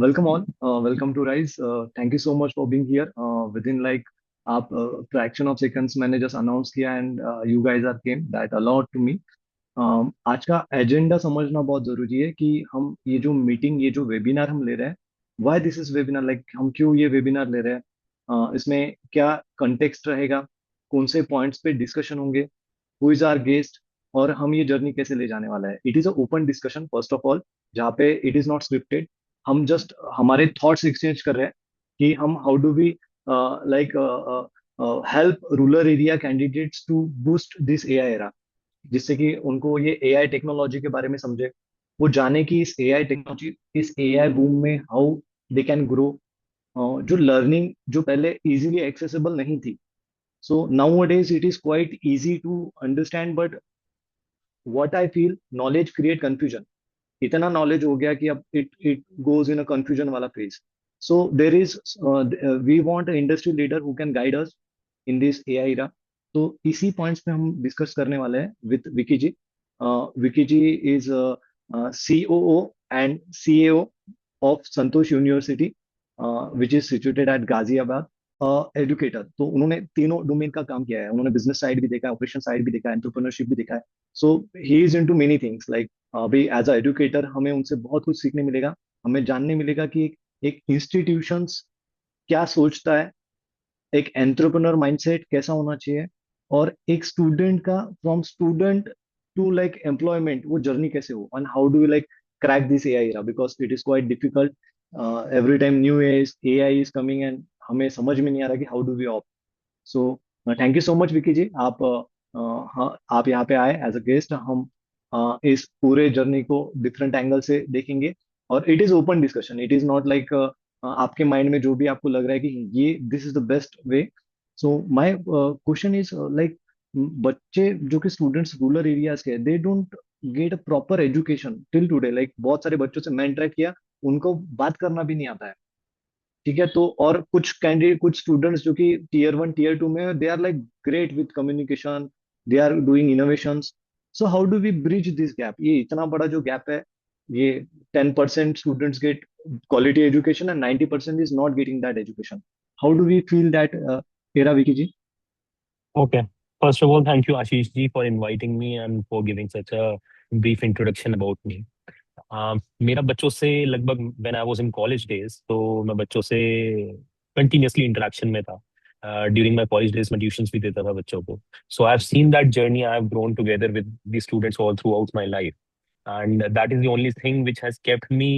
Welcome all. Welcome to Rise. Thank you so much for being here. Within like आप fraction of seconds मैंने just announce किया and you guys are came that a lot to me. आज का agenda समझना बहुत जरूरी है कि हम ये जो मीटिंग ये जो वेबिनार हम ले रहे हैं why this is webinar like हम क्यों ये वेबिनार ले रहे हैं इसमें क्या कंटेक्स्ट रहेगा कौन से पॉइंट्स पे डिस्कशन होंगे हु इज आवर गेस्ट और हम ये जर्नी कैसे ले जाने वाला है it is a open discussion first of all जहाँ पे इट इज नॉट स्क्रिप्टेड हम जस्ट हमारे थॉट्स एक्सचेंज कर रहे हैं कि हम how do we like help rural area candidates to boost this AI era जिससे कि उनको ये एआई टेक्नोलॉजी के बारे में समझे वो जाने कि इस एआई टेक्नोलॉजी इस एआई बूम में हाउ दे कैन ग्रो जो लर्निंग जो पहले इजीली एक्सेसिबल नहीं थी so nowadays it is quite easy to understand but what I feel knowledge create confusion इतना नॉलेज हो गया कि अब it it goes in a confusion वाला phase so there is we want a industry leader who can guide us in this AI era तो इसी points पे हम डिस्कस करने वाले हैं with Vicky ji Vicky ji is COO and CAO of Santosh university which is situated at Ghaziabad educator तो उन्होंने तीनों डोमेन का काम किया है उन्होंने बिजनेस साइड भी देखा है ऑपरेशन साइड भी देखा है एंटरप्रेन्योरशिप भी देखा है so he is into many things like अभी एज अ एजुकेटर हमें उनसे बहुत कुछ सीखने मिलेगा हमें जानने मिलेगा कि एक इंस्टीट्यूशंस क्या सोचता है एक एंटरप्रेन्योर माइंडसेट कैसा होना चाहिए और एक स्टूडेंट का from student to like employment वो जर्नी कैसे हो and how do you like crack this AI era because it is quite difficult every time new AI is coming and हमें समझ में नहीं आ रहा कि हाउ डू वी ऑप so thank you so much Vicky ji आप हाँ, आप यहाँ पे आए एज अ गेस्ट हम इस पूरे जर्नी को डिफरेंट एंगल से देखेंगे और it is open discussion it is not like आपके माइंड में जो भी आपको लग रहा है कि ये this is the best way so my question is like बच्चे जो कि स्टूडेंट्स रूरल एरियाज के दे don't get a proper education till today like बहुत सारे बच्चों से मैं इंटरेक्ट किया उनको बात करना भी नहीं आता है ठीक है तो और कुछ कैंडिडेट कुछ स्टूडेंट्स जो कि टीयर 1 टीयर 2 में they are like great with communication they are doing innovations so how do we bridge this gap ये इतना बड़ा जो गैप है ये 10% students get quality education and 90% is not getting that education how do we feel that era Vicky ji Okay. First of all, thank you, Ashish ji, for inviting me and for giving such a brief introduction about me. मेरा बच्चों से लगभग when I was in college days तो मैं बच्चों से continuously interaction में था ड्यूरिंग माय कॉलेज डेज मैं ट्यूशंस भी देता था बच्चों को so I have seen that journey I have grown together with the students all throughout my life and that is the only thing which has kept me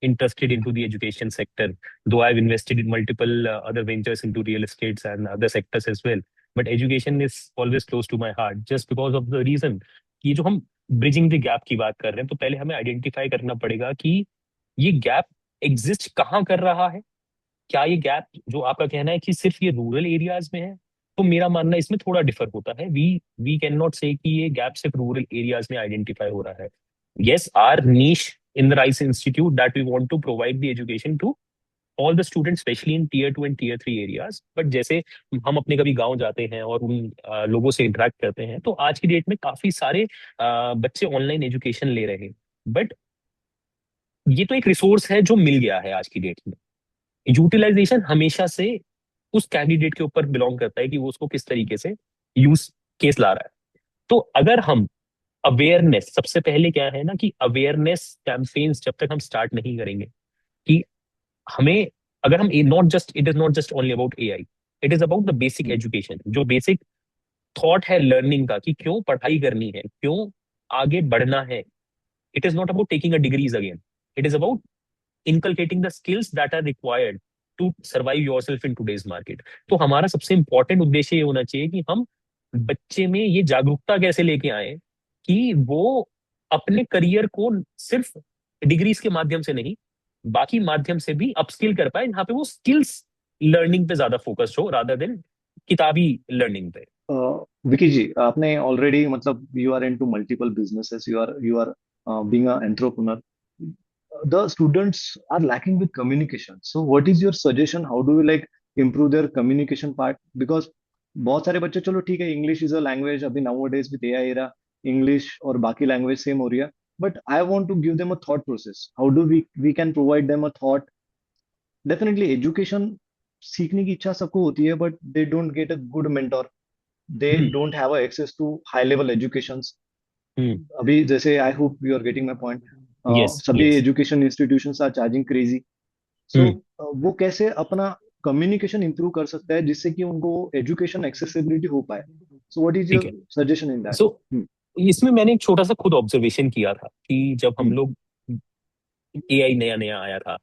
interested into the education sector though I've invested in multiple other ventures into real estates and other sectors as well but education is always close to my heart just because of the reason कि जो हम bridging the gap की बात कर रहे हैं तो पहले हमें आइडेंटिफाई करना पड़ेगा कि ये गैप एग्जिस्ट कहाँ कर रहा है क्या ये गैप जो आपका कहना है कि सिर्फ ये रूरल एरियाज में है तो मेरा मानना इसमें थोड़ा डिफर होता है वी कैन नॉट से कि ये गैप सिर्फ रूरल एरियाज में आइडेंटिफाई हो रहा है yes our niche in the rice institute that we want to provide the education to all the students especially in tier 2 and tier 3 areas but जैसे हम अपने कभी गांव जाते हैं और उन लोगों से इंटरेक्ट करते हैं तो आज की डेट में काफी सारे बच्चे ऑनलाइन एजुकेशन ले रहे हैं बट ये तो एक रिसोर्स है जो मिल गया है आज की डेट में यूटिलाइजेशन हमेशा से उस कैंडिडेट के ऊपर बिलोंग करता है कि वो उसको किस तरीके से यूज केस ला रहा है तो अगर हम अवेयरनेस सबसे पहले क्या है ना कि अवेयरनेस कैंपेन्स जब तक हम स्टार्ट नहीं करेंगे कि हमें अगर हम not just it is not just only about AI it is about the basic education जो बेसिक थॉट है लर्निंग का कि क्यों पढ़ाई करनी है क्यों आगे बढ़ना है it is not about taking a degrees again it is about inculcating the skills that are required to survive yourself in today's market तो हमारा सबसे इंपॉर्टेंट उद्देश्य ये होना चाहिए कि हम बच्चे में ये जागरूकता कैसे लेके आए कि वो अपने करियर को सिर्फ डिग्रीज के माध्यम से नहीं बाकी माध्यम से भी अपस्किल कर पाए जहाँ पे वो स्किल्स लर्निंग पे ज्यादा फोकस्ड हो रादर देन किताबी लर्निंग पे विकी जी आपने ऑलरेडी मतलब you are into multiple businesses you are being a entrepreneur the students are lacking with communication so what is your suggestion how do we like improve their communication part because बहुत सारे बच्चे चलो ठीक है English is a language अभी nowadays with AI era English और बाकी language same हो रही है but I want to give them a thought process how do we can provide them a thought definitely education सीखने की इच्छा सबको होती है, but they don't get a good mentor, they hmm. Don't have access to high level education. Hmm. अभी जैसे I hope you are getting my point, yes. सभी yes. Education institutions are charging crazy. So hmm. वो कैसे अपना communication improve कर सकता है जिससे कि उनको एजुकेशन एक्सेसिबिलिटी हो पाए? सो व्हाट इज ठीक योर है। Suggestion in that? सो इसमें मैंने एक छोटा सा खुद ऑब्जर्वेशन किया था कि जब हम लोग, एआई नया नया आया था,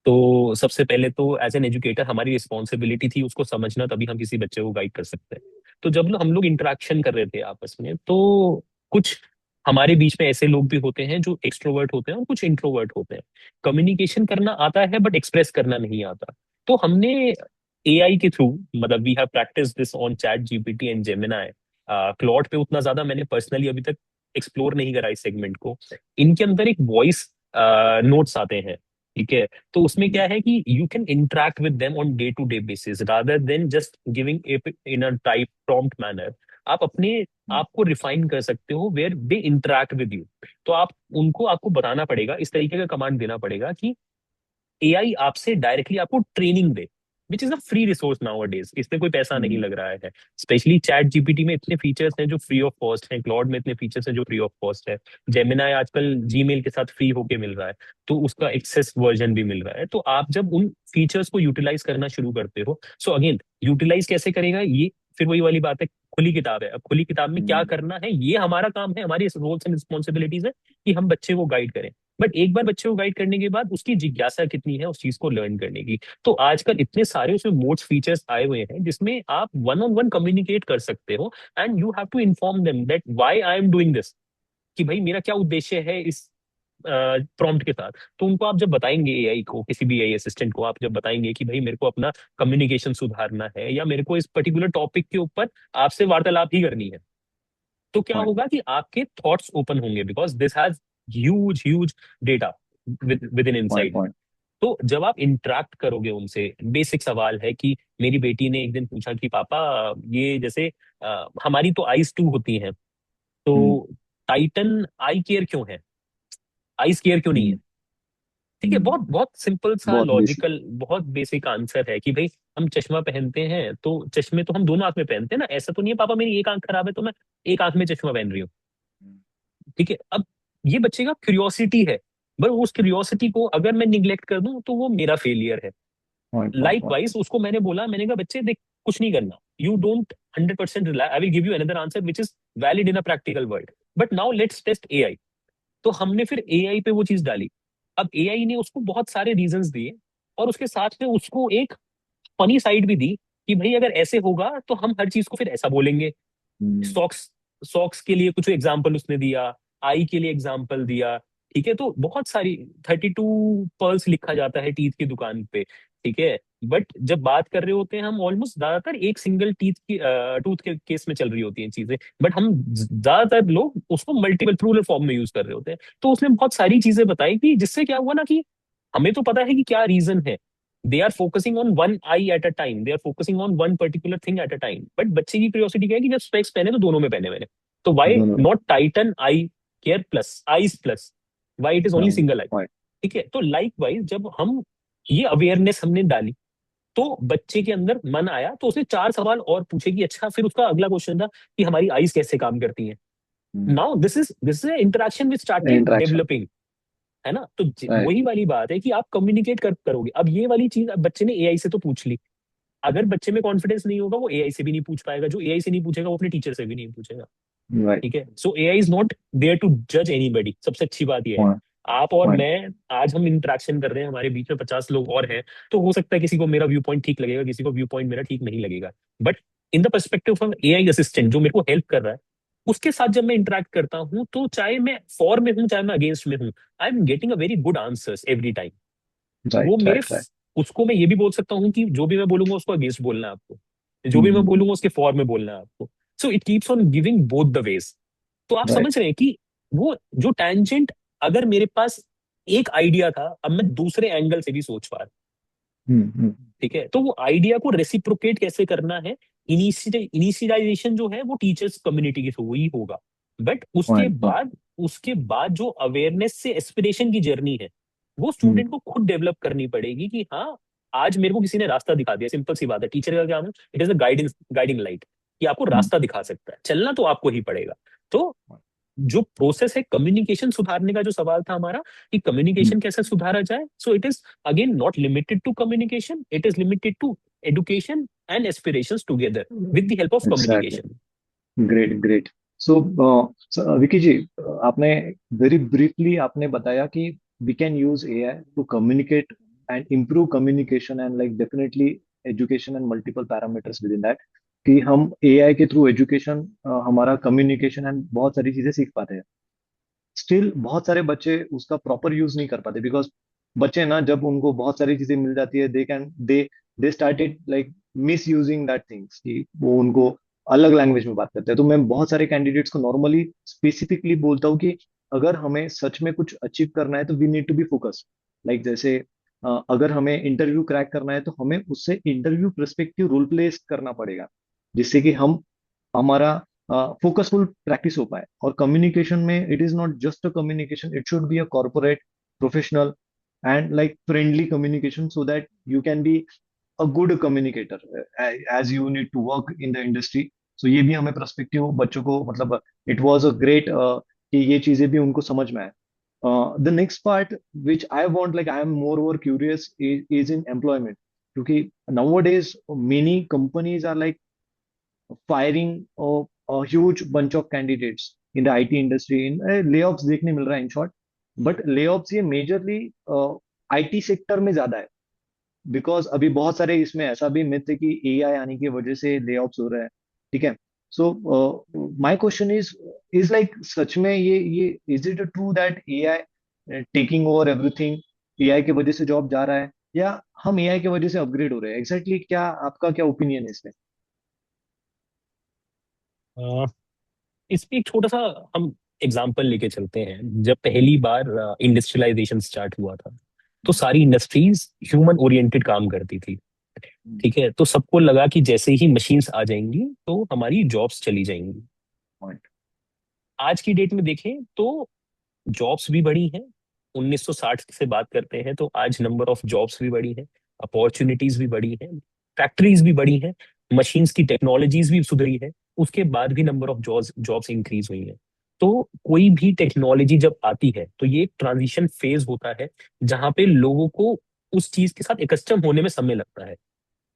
तो सबसे पहले तो एज एन एजुकेटर हमारी रिस्पॉन्सिबिलिटी थी उसको समझना, तभी हम किसी बच्चे को गाइड कर सकते हैं। तो जब हम लोग इंटरेक्शन कर रहे थे आपस में, तो कुछ हमारे बीच में ऐसे लोग भी होते हैं जो एक्सट्रोवर्ट होते हैं और कुछ इंट्रोवर्ट होते हैं। कम्युनिकेशन करना आता है बट एक्सप्रेस करना नहीं आता। तो हमने एआई के थ्रू, मतलब we have practice this on chat GPT and Gemini. Claude पे उतना ज्यादा मैंने पर्सनली अभी तक एक्सप्लोर नहीं करा इस सेगमेंट को। इनके अंदर एक वॉइस नोट्स आते हैं, ठीक है। तो उसमें क्या है कि you can interact with them on day to day basis rather than just giving in a type prompt manner. आप अपने आप को रिफाइन कर सकते हो where they interact with you. तो आप उनको, आपको बताना पड़ेगा, इस तरीके का कमांड देना पड़ेगा कि एआई आपसे डायरेक्टली आपको training they, which is a free resource now days, इसमें कोई पैसा नहीं लग रहा है। स्पेशली चैट जीपीटी में इतने फीचर्स हैं जो फ्री ऑफ कॉस्ट हैं, क्लॉड में इतने फीचर्स हैं जो फ्री ऑफ कॉस्ट है, जेमिनाई आजकल जीमेल के साथ फ्री होके मिल रहा है, तो उसका एक्सेस वर्जन भी मिल रहा है। तो आप जब उन फीचर्स को यूटिलाइज करना शुरू करते हो, सो अगेन यूटिलाइज कैसे करेगा ये, फिर वही वाली बात है, खुली किताब है। अब खुली किताब में क्या करना है ये हमारा काम है, हमारी रोल्स एंड रिस्पॉन्सिबिलिटीज है कि हम बच्चे को गाइड करें। बट एक बार बच्चे को गाइड करने के बाद उसकी जिज्ञासा कितनी है उस चीज को लर्न करने की। तो आजकल इतने सारे उसमें मोड्स फीचर्स आए हुए हैं जिसमें आप वन ऑन वन कम्युनिकेट कर सकते हो, and you have to inform them that why I am doing this, कि भाई मेरा क्या उद्देश्य है इस प्रॉम्प्ट के साथ। तो उनको आप जब बताएंगे, एआई को, किसी भी एआई असिस्टेंट को आप जब बताएंगे कि भाई मेरे को अपना कम्युनिकेशन सुधारना है या मेरे को इस पर्टिकुलर टॉपिक के ऊपर आपसे वार्तालाप ही करनी है, तो क्या पॉइंट। होगा कि आपके थॉट्स ओपन होंगे, because this has huge huge data with in point. Inside. Point. तो जब आप इंटरेक्ट करोगे उनसे, बेसिक सवाल है कि मेरी बेटी ने एक दिन पूछा कि पापा, ये जैसे हमारी तो आईज टू होती हैं, तो टाइटन आई केयर क्यों है, आइस केयर क्यों नहीं है? ठीक है, बहुत बहुत सिंपल सा बहुत बेसिक। लॉजिकल, बहुत बेसिक आंसर है कि भाई हम चश्मा पहनते हैं तो चश्मे तो हम दोनों आंख में पहनते हैं ना, ऐसा तो नहीं है पापा मेरी एक आंख खराब है तो मैं एक आंख में चश्मा पहन रही हूँ। ठीक है, अब ये बच्चे का क्यूरियोसिटी है, बट उस क्यूरियोसिटी को अगर मैं निग्लेक्ट कर दूं तो वो मेरा फेलियर है। पॉइंट। पॉइंट। लाइक वाइज उसको मैंने बोला, मैंने कहा बच्चे देख, कुछ नहीं करना, you don't 100% rely, I will give you another answer which is valid in a practical world, but now let's test AI. तो हमने फिर एआई पे वो चीज डाली। अब एआई ने उसको बहुत सारे रीजंस दिए, और उसके साथ में उसको एक फनी साइड भी दी कि भाई अगर ऐसे होगा तो हम हर चीज को फिर ऐसा बोलेंगे। सॉक्स, सॉक्स के लिए कुछ एग्जाम्पल उसने दिया, आई के लिए एग्जाम्पल दिया। ठीक है, तो बहुत सारी 32 पर्ल्स लिखा जाता है टीथ की दुकान पे, ठीक है। बट जब बात कर रहे होते हैं हम, ऑलमोस्ट ज्यादातर एक सिंगल टीथ की टूथ के केस में चल रही होती हैं चीजें, बट हम ज्यादातर लोग उसको मल्टीपल प्लूरल फॉर्म में यूज कर रहे होते हैं। तो उसने बहुत सारी चीजें बताई कि जिससे क्या हुआ ना कि हमें तो पता है कि क्या रीजन है, they are focusing on one eye at a time, they are focusing on one particular thing at a time, but बच्चे की क्यूरियोसिटी क्या है कि जब स्पेक्स पहने तो दोनों में पहने मैंने, तो वाई दोनों। Not Titan I care plus eyes plus, why it is only single I. Point. ठीक है, तो लाइक वाइज जब हम ये अवेयरनेस हमने डाली, तो बच्चे के अंदर मन आया, तो उसने चार सवाल और पूछे कि अच्छा, फिर उसका अगला क्वेश्चन था कि हमारी आईज कैसे काम करती हैं। Now this is interaction which started interaction. Developing, है ना। तो राइट। वही वाली बात है कि आप कम्युनिकेट करोगे। अब ये वाली चीज अब बच्चे ने एआई से तो पूछ ली, अगर बच्चे में कॉन्फिडेंस नहीं होगा वो एआई से भी नहीं पूछ पाएगा, जो एआई से नहीं पूछेगा वो अपने टीचर से भी नहीं पूछेगा। राइट। ठीक है, so AI is not there to जज एनीबडी, सबसे अच्छी बात ये है। पॉइंट। आप और पॉइंट। मैं, आज हम इंटरेक्शन कर रहे हैं, हमारे बीच में 50 लोग और हैं, तो हो सकता है किसी को मेरा व्यू पॉइंट ठीक लगेगा, किसी को व्यू पॉइंट मेरा ठीक नहीं लगेगा, but in the perspective of AI assistant जो मेरे को हेल्प कर रहा है, उसके साथ जब मैं इंटरेक्ट करता हूँ, तो चाहे मैं फॉर में हूँ चाहे मैं अगेंस्ट में हूँ, I am getting a very good answers every time. वो राइट। मेरे राइट। राइट। उसको मैं ये भी बोल सकता हूँ कि जो भी मैं बोलूंगा उसको अगेंस्ट बोलना है आपको, जो भी मैं हम्म। बोलूंगा उसके फॉर में बोलना है आपको। So it keeps on giving both the ways. तो आप राइट। समझ रहे हैं कि वो जो टेंजेंट, अगर मेरे पास एक आइडिया था, अब मैं दूसरे एंगल से भी सोच पा रहा हूं। हम्म। ठीक है, तो वो आइडिया को रेसिप्रोकेट कैसे करना है, इनिशियलाइजेशन जो है वो टीचर्स कम्युनिटी के थ्रू ही होगा। But point. पॉइंट। उसके बाद जो अवेयरनेस से एस्पिरेशन की जर्नी है, वो हम्म। स्टूडेंट को खुद डेवलप करनी पड़ेगी कि हाँ, आज मेरे को किसी ने रास्ता दिखा दिया, सिंपल सी बात है, टीचर का काम है, it is a guiding light, कि आपको रास्ता दिखा सकता है, चलना तो आपको ही पड़ेगा। तो जो प्रोसेस है कम्युनिकेशन सुधारने का, जो सवाल था हमारा कि कम्युनिकेशन कैसे सुधारा जाए, so it is again not limited to communication, it is limited to education and aspirations together with the help of exactly. Communication. Great great. So Vicky ji, आपने वेरी ब्रीफली आपने बताया कि we can use AI to communicate and improve communication and like definitely education and multiple parameters within that, कि हम AI के through education, हमारा communication and बहुत सारी चीजें सीख पाते हैं। स्टिल बहुत सारे बच्चे उसका प्रॉपर यूज नहीं कर पाते, बिकॉज बच्चे ना जब उनको बहुत सारी चीजें मिल जाती है, they started like miss using that things, कि वो उनको अलग लैंग्वेज में बात करते हैं। तो मैं बहुत सारे कैंडिडेट्स को नॉर्मली स्पेसिफिकली बोलता हूँ कि अगर हमें सच में कुछ अचीव करना है तो we need to be focus. Like जैसे अगर हमें इंटरव्यू क्रैक करना है तो हमें उससे इंटरव्यू पर्सपेक्टिव रोल प्ले करना पड़ेगा, जिससे कि हम हमारा फोकसफुल प्रैक्टिस हो पाए। और कम्युनिकेशन में it is not just a communication, it should be a corporate, professional and like friendly communication, so that you can be a good communicator as you need to work in the industry. So ये भी हमें perspective बच्चों को मतलब it was a great कि ये चीजें भी उनको समझ में आए। The next part which I want, like I am more curious, is in employment, क्योंकि nowadays many companies are like firing a huge bunch of candidates in the IT industry, in layoffs देखने मिल रहा है in short. But layoffs ये majorly IT sector में ज्यादा है, because अभी बहुत सारे इसमें ऐसा भी मिथ है कि एआई आने की वजह से लेऑफ्स हो रहे हैं। ठीक है। So my question is like such में ये is it true that AI taking over everything, AI की वजह से जॉब जा रहा है, या हम एआई की वजह से अपग्रेड हो रहे हैं? एग्जैक्टली क्या आपका क्या ओपिनियन है इसमें? इसमें एक छोटा सा हम एग्जाम्पल लेके चलते हैं। जब पहली बार इंडस्ट्रियलाइजेशन स्टार्ट हुआ था, तो सारी इंडस्ट्रीज ह्यूमन ओरिएंटेड काम करती थी। ठीक है, तो सबको लगा कि जैसे ही मशीन्स आ जाएंगी तो हमारी जॉब्स चली जाएंगी। पॉइंट। आज की डेट में देखें तो जॉब्स भी बढ़ी हैं। 1960 से बात करते हैं तो आज नंबर ऑफ जॉब्स भी बढ़ी हैं, अपॉर्चुनिटीज भी बढ़ी हैं, फैक्ट्रीज भी बढ़ी हैं, मशीन्स की टेक्नोलॉजीज भी सुधरी है। उसके बाद भी number of jobs jobs increase हुई हैं। तो कोई भी टेक्नोलॉजी जब आती है तो ये एक ट्रांजिशन फेज होता है, जहां पे लोगों को उस चीज के साथ एकस्टम होने में समय लगता है।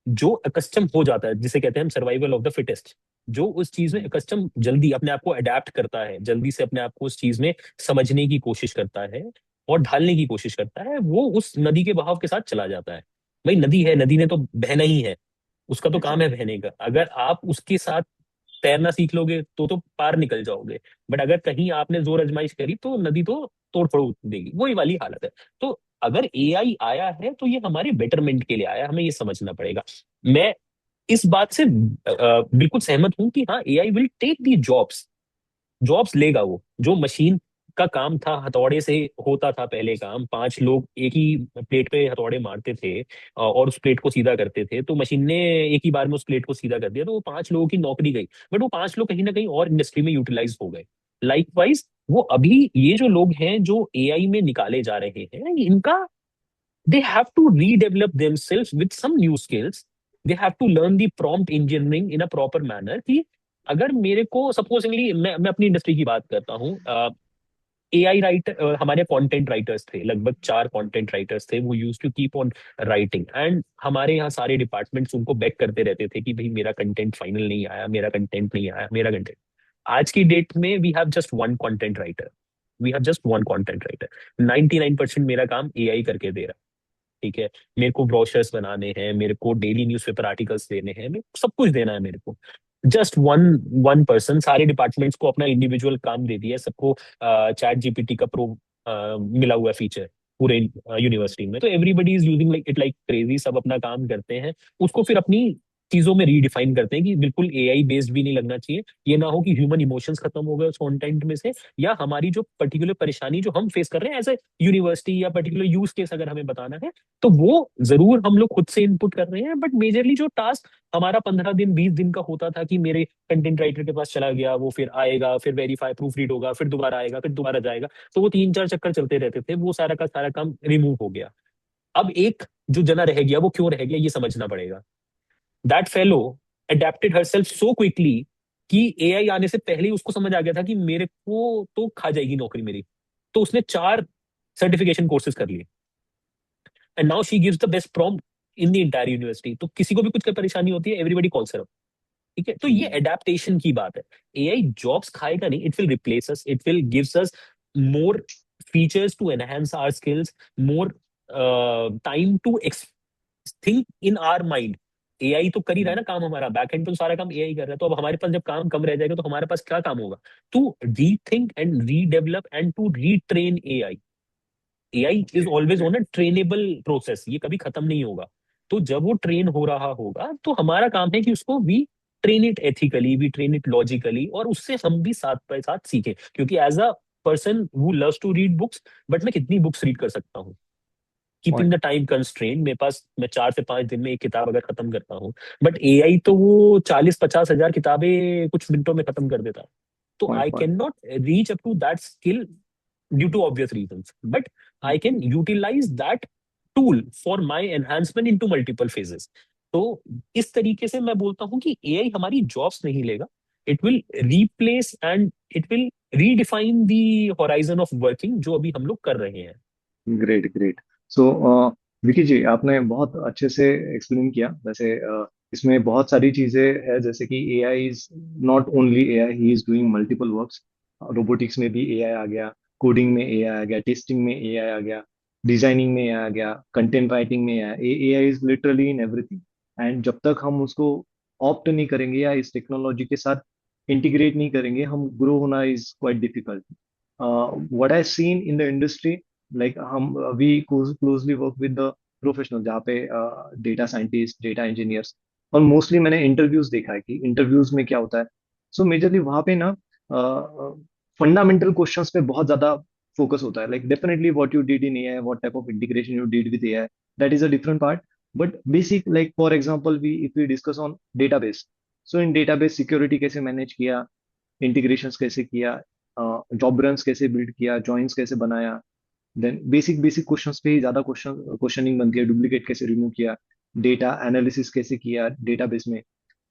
जो अकस्टम हो जाता है, जिसे कहते हैं हम सर्वाइवल ऑफ द फिटेस्ट, जो उस चीज में अकस्टम जल्दी अपने आप को अडेप्ट करता है, जल्दी से अपने आप को उस चीज में समझने की कोशिश करता है और ढालने की कोशिश करता है, वो उस नदी के बहाव के साथ चला जाता है। भाई नदी है, नदी ने तो बहना ही है, उसका तो काम है एग्जैक्टली। बहने का। अगर आप उसके साथ तैरना सीख लोगे तो पार निकल जाओगे। बट अगर कहीं आपने जोर आजमाइश करी तो नदी तो तोड़ फोड़ देगी, वही वाली हालत है। तो अगर एआई आया है तो ये हमारे बेटरमेंट के लिए आया है, हमें ये समझना पड़ेगा। मैं इस बात से बिल्कुल सहमत हूं कि हाँ, AI will take the jobs, jobs लेगा वो। जो मशीन का काम था, हथौड़े से होता था पहले काम, 5 लोग एक ही प्लेट पे हथौड़े मारते थे और उस प्लेट को सीधा करते थे, तो मशीन ने एक ही बार में उस प्लेट को सीधा कर दिया, तो वो 5 लोगों की नौकरी गई। बट वो 5 लोग कहीं ना कहीं और इंडस्ट्री में यूटिलाइज हो गए। लाइकवाइज वो अभी ये जो लोग हैं जो एआई में निकाले जा रहे हैं, इनका they have to redevelop themselves with some new skills. They have to learn the prompt engineering in a proper manner, कि अगर मेरे को सपोजिंगली मैं अपनी इंडस्ट्री की बात करता हूँ, एआई राइटर, हमारे कंटेंट राइटर्स थे, लगभग 4 कंटेंट राइटर्स थे, वो use to keep on writing, and हमारे यहाँ सारे डिपार्टमेंट्स उनको बैक करते रहते थे कि भाई मेरा कंटेंट फाइनल नहीं आया, मेरा कंटेंट नहीं आया, मेरा कंटेंट। आज की डेट में we have just one content writer, we have just one content writer. 99% मेरा काम एआई करके दे रहा है। ठीक है, मेरे को ब्रोशर्स बनाने हैं, मेरे को डेली न्यूज़पेपर आर्टिकल्स देने हैं, मेरे को सब कुछ देना है मेरे को। जस्ट वन वन पर्सन सारे डिपार्टमेंट्स को अपना इंडिविजुअल काम दे दिया है सबको। चैट जीपीटी का प्रो मिला हुआ फीचर पूरे यूनिवर्सिटी में, तो everybody is using like it like crazy, सब अपना काम करते हैं। उसको फिर अपनी चीजों में रीडिफाइन करते हैं कि बिल्कुल एआई बेस्ड भी नहीं लगना चाहिए। ये ना हो कि ह्यूमन इमोशंस खत्म हो गए उस कंटेंट में से, या हमारी जो पर्टिकुलर परेशानी जो हम फेस कर रहे हैं एज ए यूनिवर्सिटी, या पर्टिकुलर यूज केस अगर हमें बताना है, तो वो जरूर हम लोग खुद से इनपुट कर रहे हैं। बट मेजरली जो टास्क हमारा 15 दिन 20 दिन का होता था कि मेरे कंटेंट राइटर के पास चला गया, वो फिर आएगा, फिर वेरीफाई प्रूफ रीड होगा, फिर दोबारा आएगा, फिर दोबारा जाएगा, तो वो 3 4 चक्कर चलते रहते थे, वो सारा का सारा काम रिमूव हो गया। अब एक जो जना रह गया वो क्यों रह गया ये समझना पड़ेगा। That fellow adapted herself so quickly कि एआई आने से पहले ही उसको समझ आ गया था कि मेरे को तो खा जाएगी नौकरी मेरी। तो उसने 4 सर्टिफिकेशन कोर्सेज कर लिए and now she gives the best prompt in the entire university. तो किसी को भी कुछ परेशानी होती है, एवरीबॉडी कॉल्स हर। ठीक है, तो ये हम्म, एडेप्टेशन की बात है। एआई जॉब्स खाएगा नहीं, it will replace us, it will gives us more features to enhance our skills, more time to think in our mind. AI तो कर ही रहा है हम्म, ना काम, हमारा बैक एंड पे तो सारा काम एआई कर रहा है। तो अब हमारे पास जब काम कम रह जाएगा तो हमारे पास क्या काम होगा? To rethink and redevelop and to retrain AI. AI is great, always great, on a trainable process, ये कभी खत्म नहीं होगा। तो जब वो ट्रेन हो रहा होगा तो हमारा काम है कि उसको we train it ethically, we train it logically, और उससे हम भी साथ बाय साथ सीखें। क्योंकि as a person who loves to read books, but मैं कितनी बुक्स रीड कर सकता हूँ? Keeping point, the time constraint, मेरे पास मैं 4 से 5 दिन में एक किताब अगर खत्म करता हूँ, बट एआई तो वो 40-50 हजार किताबें कुछ मिनटों में खत्म कर देता है। तो point, I point. Can not reach up to that skill due to obvious reasons, but I can utilize that tool for my enhancement into multiple phases. तो इस तरीके से मैं बोलता हूँ कि एआई हमारी जॉब्स नहीं लेगा, it will replace and it will redefine the horizon of working जो अभी हम लोग कर रहे हैं। Great, great. So Vicky ji, आपने बहुत अच्छे से एक्सप्लेन किया। वैसे इसमें बहुत सारी चीजें हैं, जैसे कि AI is not only AI, he is doing multiple works. Robotics में भी एआई आ गया, कोडिंग में एआई आ गया, टेस्टिंग में एआई आ गया, डिजाइनिंग में एआई आ गया, कंटेंट राइटिंग में AI. AI is literally in everything. And जब तक हम उसको ऑप्ट नहीं करेंगे या इस टेक्नोलॉजी के साथ इंटीग्रेट नहीं करेंगे, हम ग्रो होना is quite difficult. What I seen in the industry, like हम we closely work with the professional, जहाँ पे डेटा साइंटिस्ट, डेटा इंजीनियर्स, और मोस्टली मैंने इंटरव्यूज देखा है कि इंटरव्यूज में क्या होता है। सो मेजरली वहाँ पे ना फंडामेंटल क्वेश्चंस पे बहुत ज्यादा फोकस होता है। Like definitely what you did in AI, what type of integration you did with AI, that is a different part. But basic, like for example, we if we discuss on database, so in database security कैसे manage किया, integrations कैसे किया, job runs कैसे build किया, joins कैसे बनाया, then basic basic questions पे ही ज्यादा क्वेश्चनिंग बनती है। डुप्लीकेट कैसे रिमूव किया, डेटा एनालिसिस कैसे किया डेटाबेस में।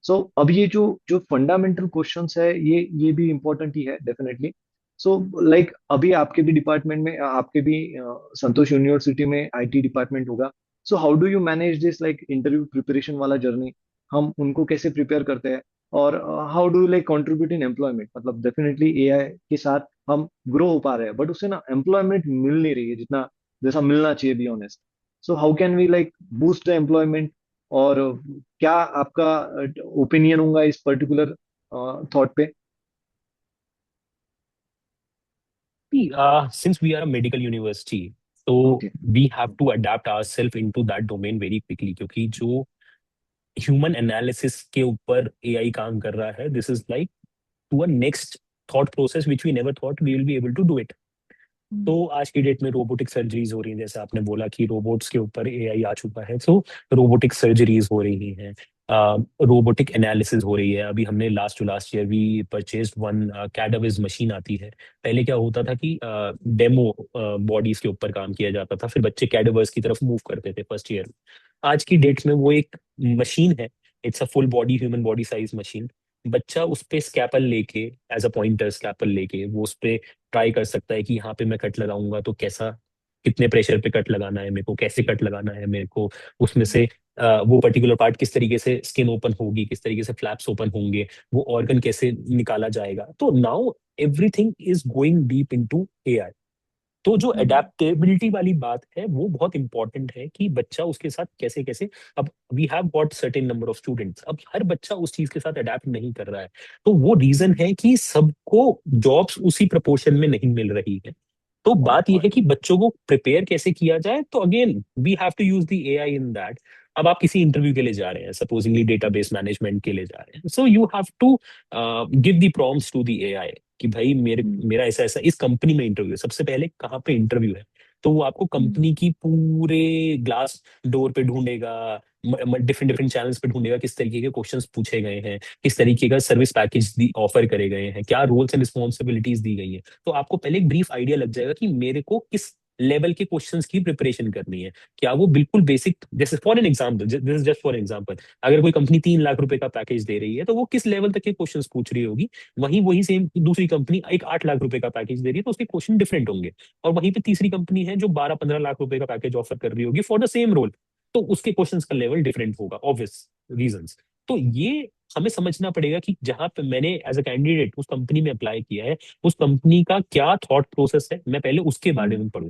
सो अब ये जो जो फंडामेंटल क्वेश्चंस है, ये भी इंपॉर्टेंट ही है डेफिनेटली। सो लाइक अभी आपके भी डिपार्टमेंट में, आपके भी संतोष यूनिवर्सिटी में आईटी डिपार्टमेंट होगा। सो how do you manage this, like interview preparation वाला जर्नी, हम उनको कैसे प्रिपेयर करते हैं? और how do like contribute in employment? मतलब डेफिनेटली एआई के साथ हम ग्रो हो पा रहे हैं, बट उससे ना एम्प्लॉयमेंट मिल नहीं रही है जितना, जैसा मिलना चाहिए, be honest. So how can we like boost the employment? और क्या आपका ओपिनियन होगा इस पर्टिकुलर थॉट पे? Since we are a medical university, so okay. we have to adapt ourselves into that domain very quickly, क्योंकि जो human analysis के ऊपर एआई काम कर रहा है, this is like to a next thought process which we never thought we will be able to do it. तो आज की डेट में रोबोटिक सर्जरीज हो रही हैं, जैसे आपने बोला कि रोबोट्स के ऊपर एआई आ चुका है, तो रोबोटिक सर्जरीज हो रही हैं, रोबोटिक एनालिसिस हो रही है। अभी हमने last two last year we purchased one Cadaviz machine आती है। पहले क्या होता था कि डेमो बॉडीज के ऊपर काम किया जाता था, फिर बच्चे कैडावर्स की तरफ मूव करते थे फर्स्ट ईयर। आज की डेट में वो एक मशीन है, it's a full body human body size machine. बच्चा उस पे स्कैपल लेके, एज अ पॉइंटर स्कैपल लेके वो उस पे ट्राई कर सकता है कि यहाँ पे मैं कट लगाऊंगा तो कैसा, कितने प्रेशर पे कट लगाना है मेरे को, कैसे कट लगाना है मेरे को, उसमें से वो पर्टिकुलर पार्ट किस तरीके से स्किन ओपन होगी, किस तरीके से फ्लैप्स ओपन होंगे, वो ऑर्गन कैसे निकाला जाएगा। तो now everything is going deep into AI. तो जो अडेप्टेबिलिटी वाली बात है वो बहुत इंपॉर्टेंट है कि बच्चा उसके साथ कैसे कैसे। अब we have got certain number of students, अब हर बच्चा उस चीज के साथ अडेप्ट नहीं कर रहा है। तो वो रीजन है कि सबको जॉब्स उसी प्रपोर्शन में नहीं मिल रही है। तो पॉइंट, बात यह है पॉइंट। कि बच्चों को प्रिपेयर कैसे किया जाए। तो again we have to use the AI in that. अब आप किसी इंटरव्यू के लिए जा रहे हैं, सपोजिंगली डेटाबेस मैनेजमेंट के लिए जा रहे हैं, so you have to give the prompts to the AI कि भाई मेरा ऐसा ऐसा इस कंपनी में इंटरव्यू है, सबसे पहले कहाँ पे इंटरव्यू है। तो वो आपको कंपनी की पूरे ग्लास डोर पे ढूंढेगा, डिफरेंट डिफरेंट चैनल्स पे ढूंढेगा, किस तरीके के क्वेश्चंस पूछे गए हैं, किस तरीके का सर्विस पैकेज ऑफर करे गए हैं, क्या रोल्स एंड रिस्पॉन्सिबिलिटीज दी गई हैं। तो आपको पहले एक ब्रीफ आइडिया लग जाएगा कि मेरे को किस लेवल के क्वेश्चंस की प्रिपरेशन करनी है। क्या वो बिल्कुल बेसिक, जैसे for an example, this is just for example, अगर कोई कंपनी 3 लाख रुपए का पैकेज दे रही है तो वो किस लेवल तक के क्वेश्चंस पूछ रही होगी। वहीं वही सेम दूसरी कंपनी एक 8 लाख रुपए का पैकेज दे रही है तो उसके क्वेश्चन डिफरेंट होंगे। और वहीं पे तीसरी कंपनी है जो 12-15 लाख रुपए का पैकेज ऑफर कर रही होगी फॉर द सेम रोल, तो उसके क्वेश्चंस का लेवल डिफरेंट होगा, ऑब्वियस रीजंस। तो ये हमें समझना पड़ेगा कि जहां पे मैंने एज अ कैंडिडेट उस कंपनी में अप्लाई किया है, उस कंपनी का क्या थॉट प्रोसेस है, मैं पहले उसके बारे हम्म, में पढूं।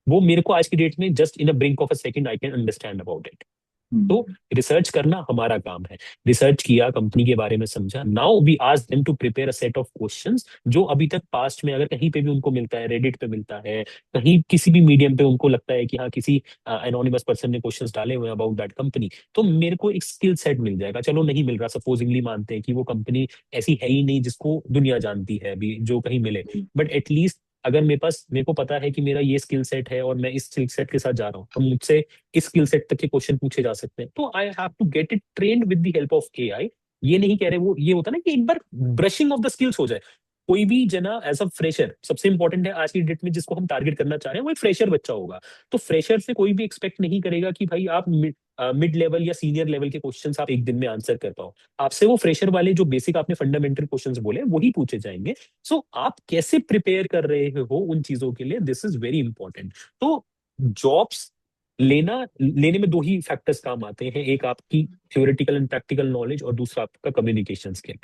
वो मेरे को आज की डेट में just in a brink of a second I can understand about it. तो हम्म, रिसर्च करना हमारा काम है। रिसर्च किया, कंपनी के बारे में समझा, now we ask them to prepare a set of questions जो अभी तक पास्ट में अगर कहीं पे भी उनको मिलता है, रेडिट पे मिलता है, कहीं किसी भी मीडियम पे उनको लगता है कि हाँ किसी एनोनिमस पर्सन ने क्वेश्चंस डाले हुए हैं अबाउट दैट कंपनी, तो मेरे को एक स्किल सेट मिल जाएगा। चलो नहीं मिल रहा, सपोजिंगली मानते हैं कि वो कंपनी ऐसी है ही नहीं जिसको दुनिया जानती है अभी जो कहीं मिले, हम्म, बट एटलीस्ट अगर मेरे को पता है कि मेरा ये स्किल सेट है और मैं इस स्किल सेट के साथ जा रहा हूँ, तो मुझसे इस स्किल सेट तक के क्वेश्चन पूछे जा सकते हैं। तो I have to get it trained with the help of AI. ये नहीं कह रहे, वो ये होता है ना कि एक बार ब्रशिंग ऑफ द स्किल्स हो जाए। कोई भी जना एज अ फ्रेशर, सबसे इंपॉर्टेंट है आज की डेट में जिसको हम टारगेट करना चाह रहे हैं, वो एक फ्रेशर बच्चा होगा। तो फ्रेशर से कोई भी एक्सपेक्ट नहीं करेगा कि भाई आप मिड लेवल या सीनियर लेवल के क्वेश्चंस आप एक दिन में आंसर कर पाओ। आपसे वो फ्रेशर वाले जो बेसिक आपने फंडामेंटल क्वेश्चंस बोले वही पूछे जाएंगे। सो आप कैसे प्रिपेयर कर रहे हो उन चीजों के लिए, दिस इज वेरी इंपॉर्टेंट। तो जॉब्स लेने में दो ही फैक्टर्स काम आते हैं, एक आपकी थ्योरेटिकल एंड प्रैक्टिकल नॉलेज और दूसरा आपका कम्युनिकेशन स्किल।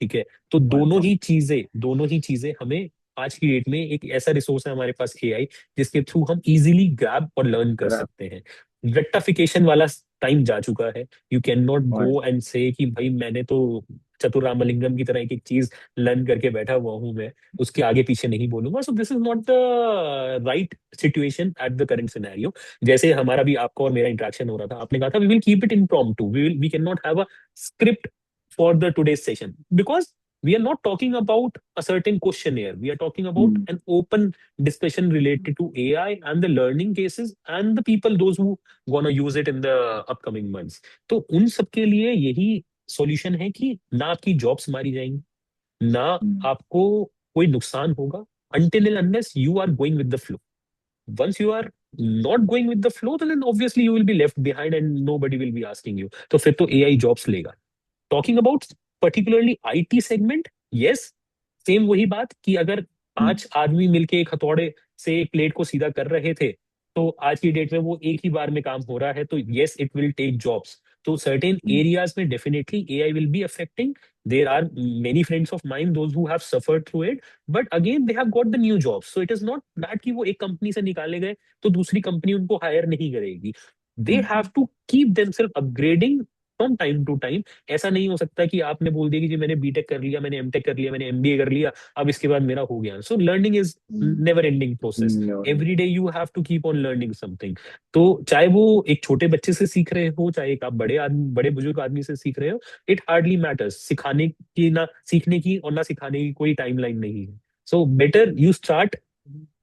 ठीक है, तो पॉइंट पॉइंट। दोनों ही चीजें हमें आज की डेट में, एक ऐसा रिसोर्स है हमारे पास एआई जिसके थ्रू हम इजीली ग्रैब और लर्न कर ग्राफ सकते हैं। रेक्टिफिकेशन वाला टाइम जा चुका है। You can not point. Go and से कि भाई मैंने तो चतुर रामलिंगम की तरह एक एक चीज लर्न करके बैठा हुआ हूं मैं, उसके आगे पीछे नहीं बोलूंगा। सो this is not the right situation at the current scenario. जैसे हमारा भी आपका और मेरा इंटरेक्शन हो रहा था, आपने कहा था we will keep it impromptu, we can not have a script for the today's session, because we are not talking about a certain questionnaire, we are talking about hmm, an open discussion related to AI and the learning cases and the people those who gonna use it in the upcoming months। तो उन सब के लिए यही solution है कि ना आपकी जॉब्स मारी जाएंगी, ना हम्म, आपको कोई नुकसान होगा, until and unless you are going with the flow। once you are not going with the flow, then obviously you will be left behind and nobody will be asking you, तो फिर तो एआई जॉब्स लेगा। Talking about particularly IT segment, yes, same वही बात कि अगर हम्म, 5 आदमी मिलके एक हथौड़े से एक प्लेट को सीधा कर रहे थे, तो आज की डेट में वो एक ही बार में काम हो रहा है, तो yes it will take jobs. तो सर्टेन हम्म, एरियाज में definitely AI will be affecting. There are many friends of mind those who have suffered through it, but again they have got the new jobs. So it is not that कि वो एक company से निकाले गए तो दूसरी company उनको hire नहीं करेगी। They have hmm, to keep themself upgrading from time to time. ऐसा नहीं हो सकता कि आपने बोल दिया कि जी मैंने बीटेक कर लिया, मैंने एमटेक कर लिया, मैंने एमबीए कर लिया, अब इसके बाद मेरा हो गया। So learning is hmm, never ending process. Hmm, every day you have to keep on learning something. तो चाहे वो एक छोटे बच्चे से सीख रहे हो, चाहे एक आप बड़े बुजुर्ग आदमी से सीख रहे हो, इट हार्डली मैटर्स। सिखाने की ना सीखने की और ना सिखाने की कोई टाइमलाइन नहीं है। So better you start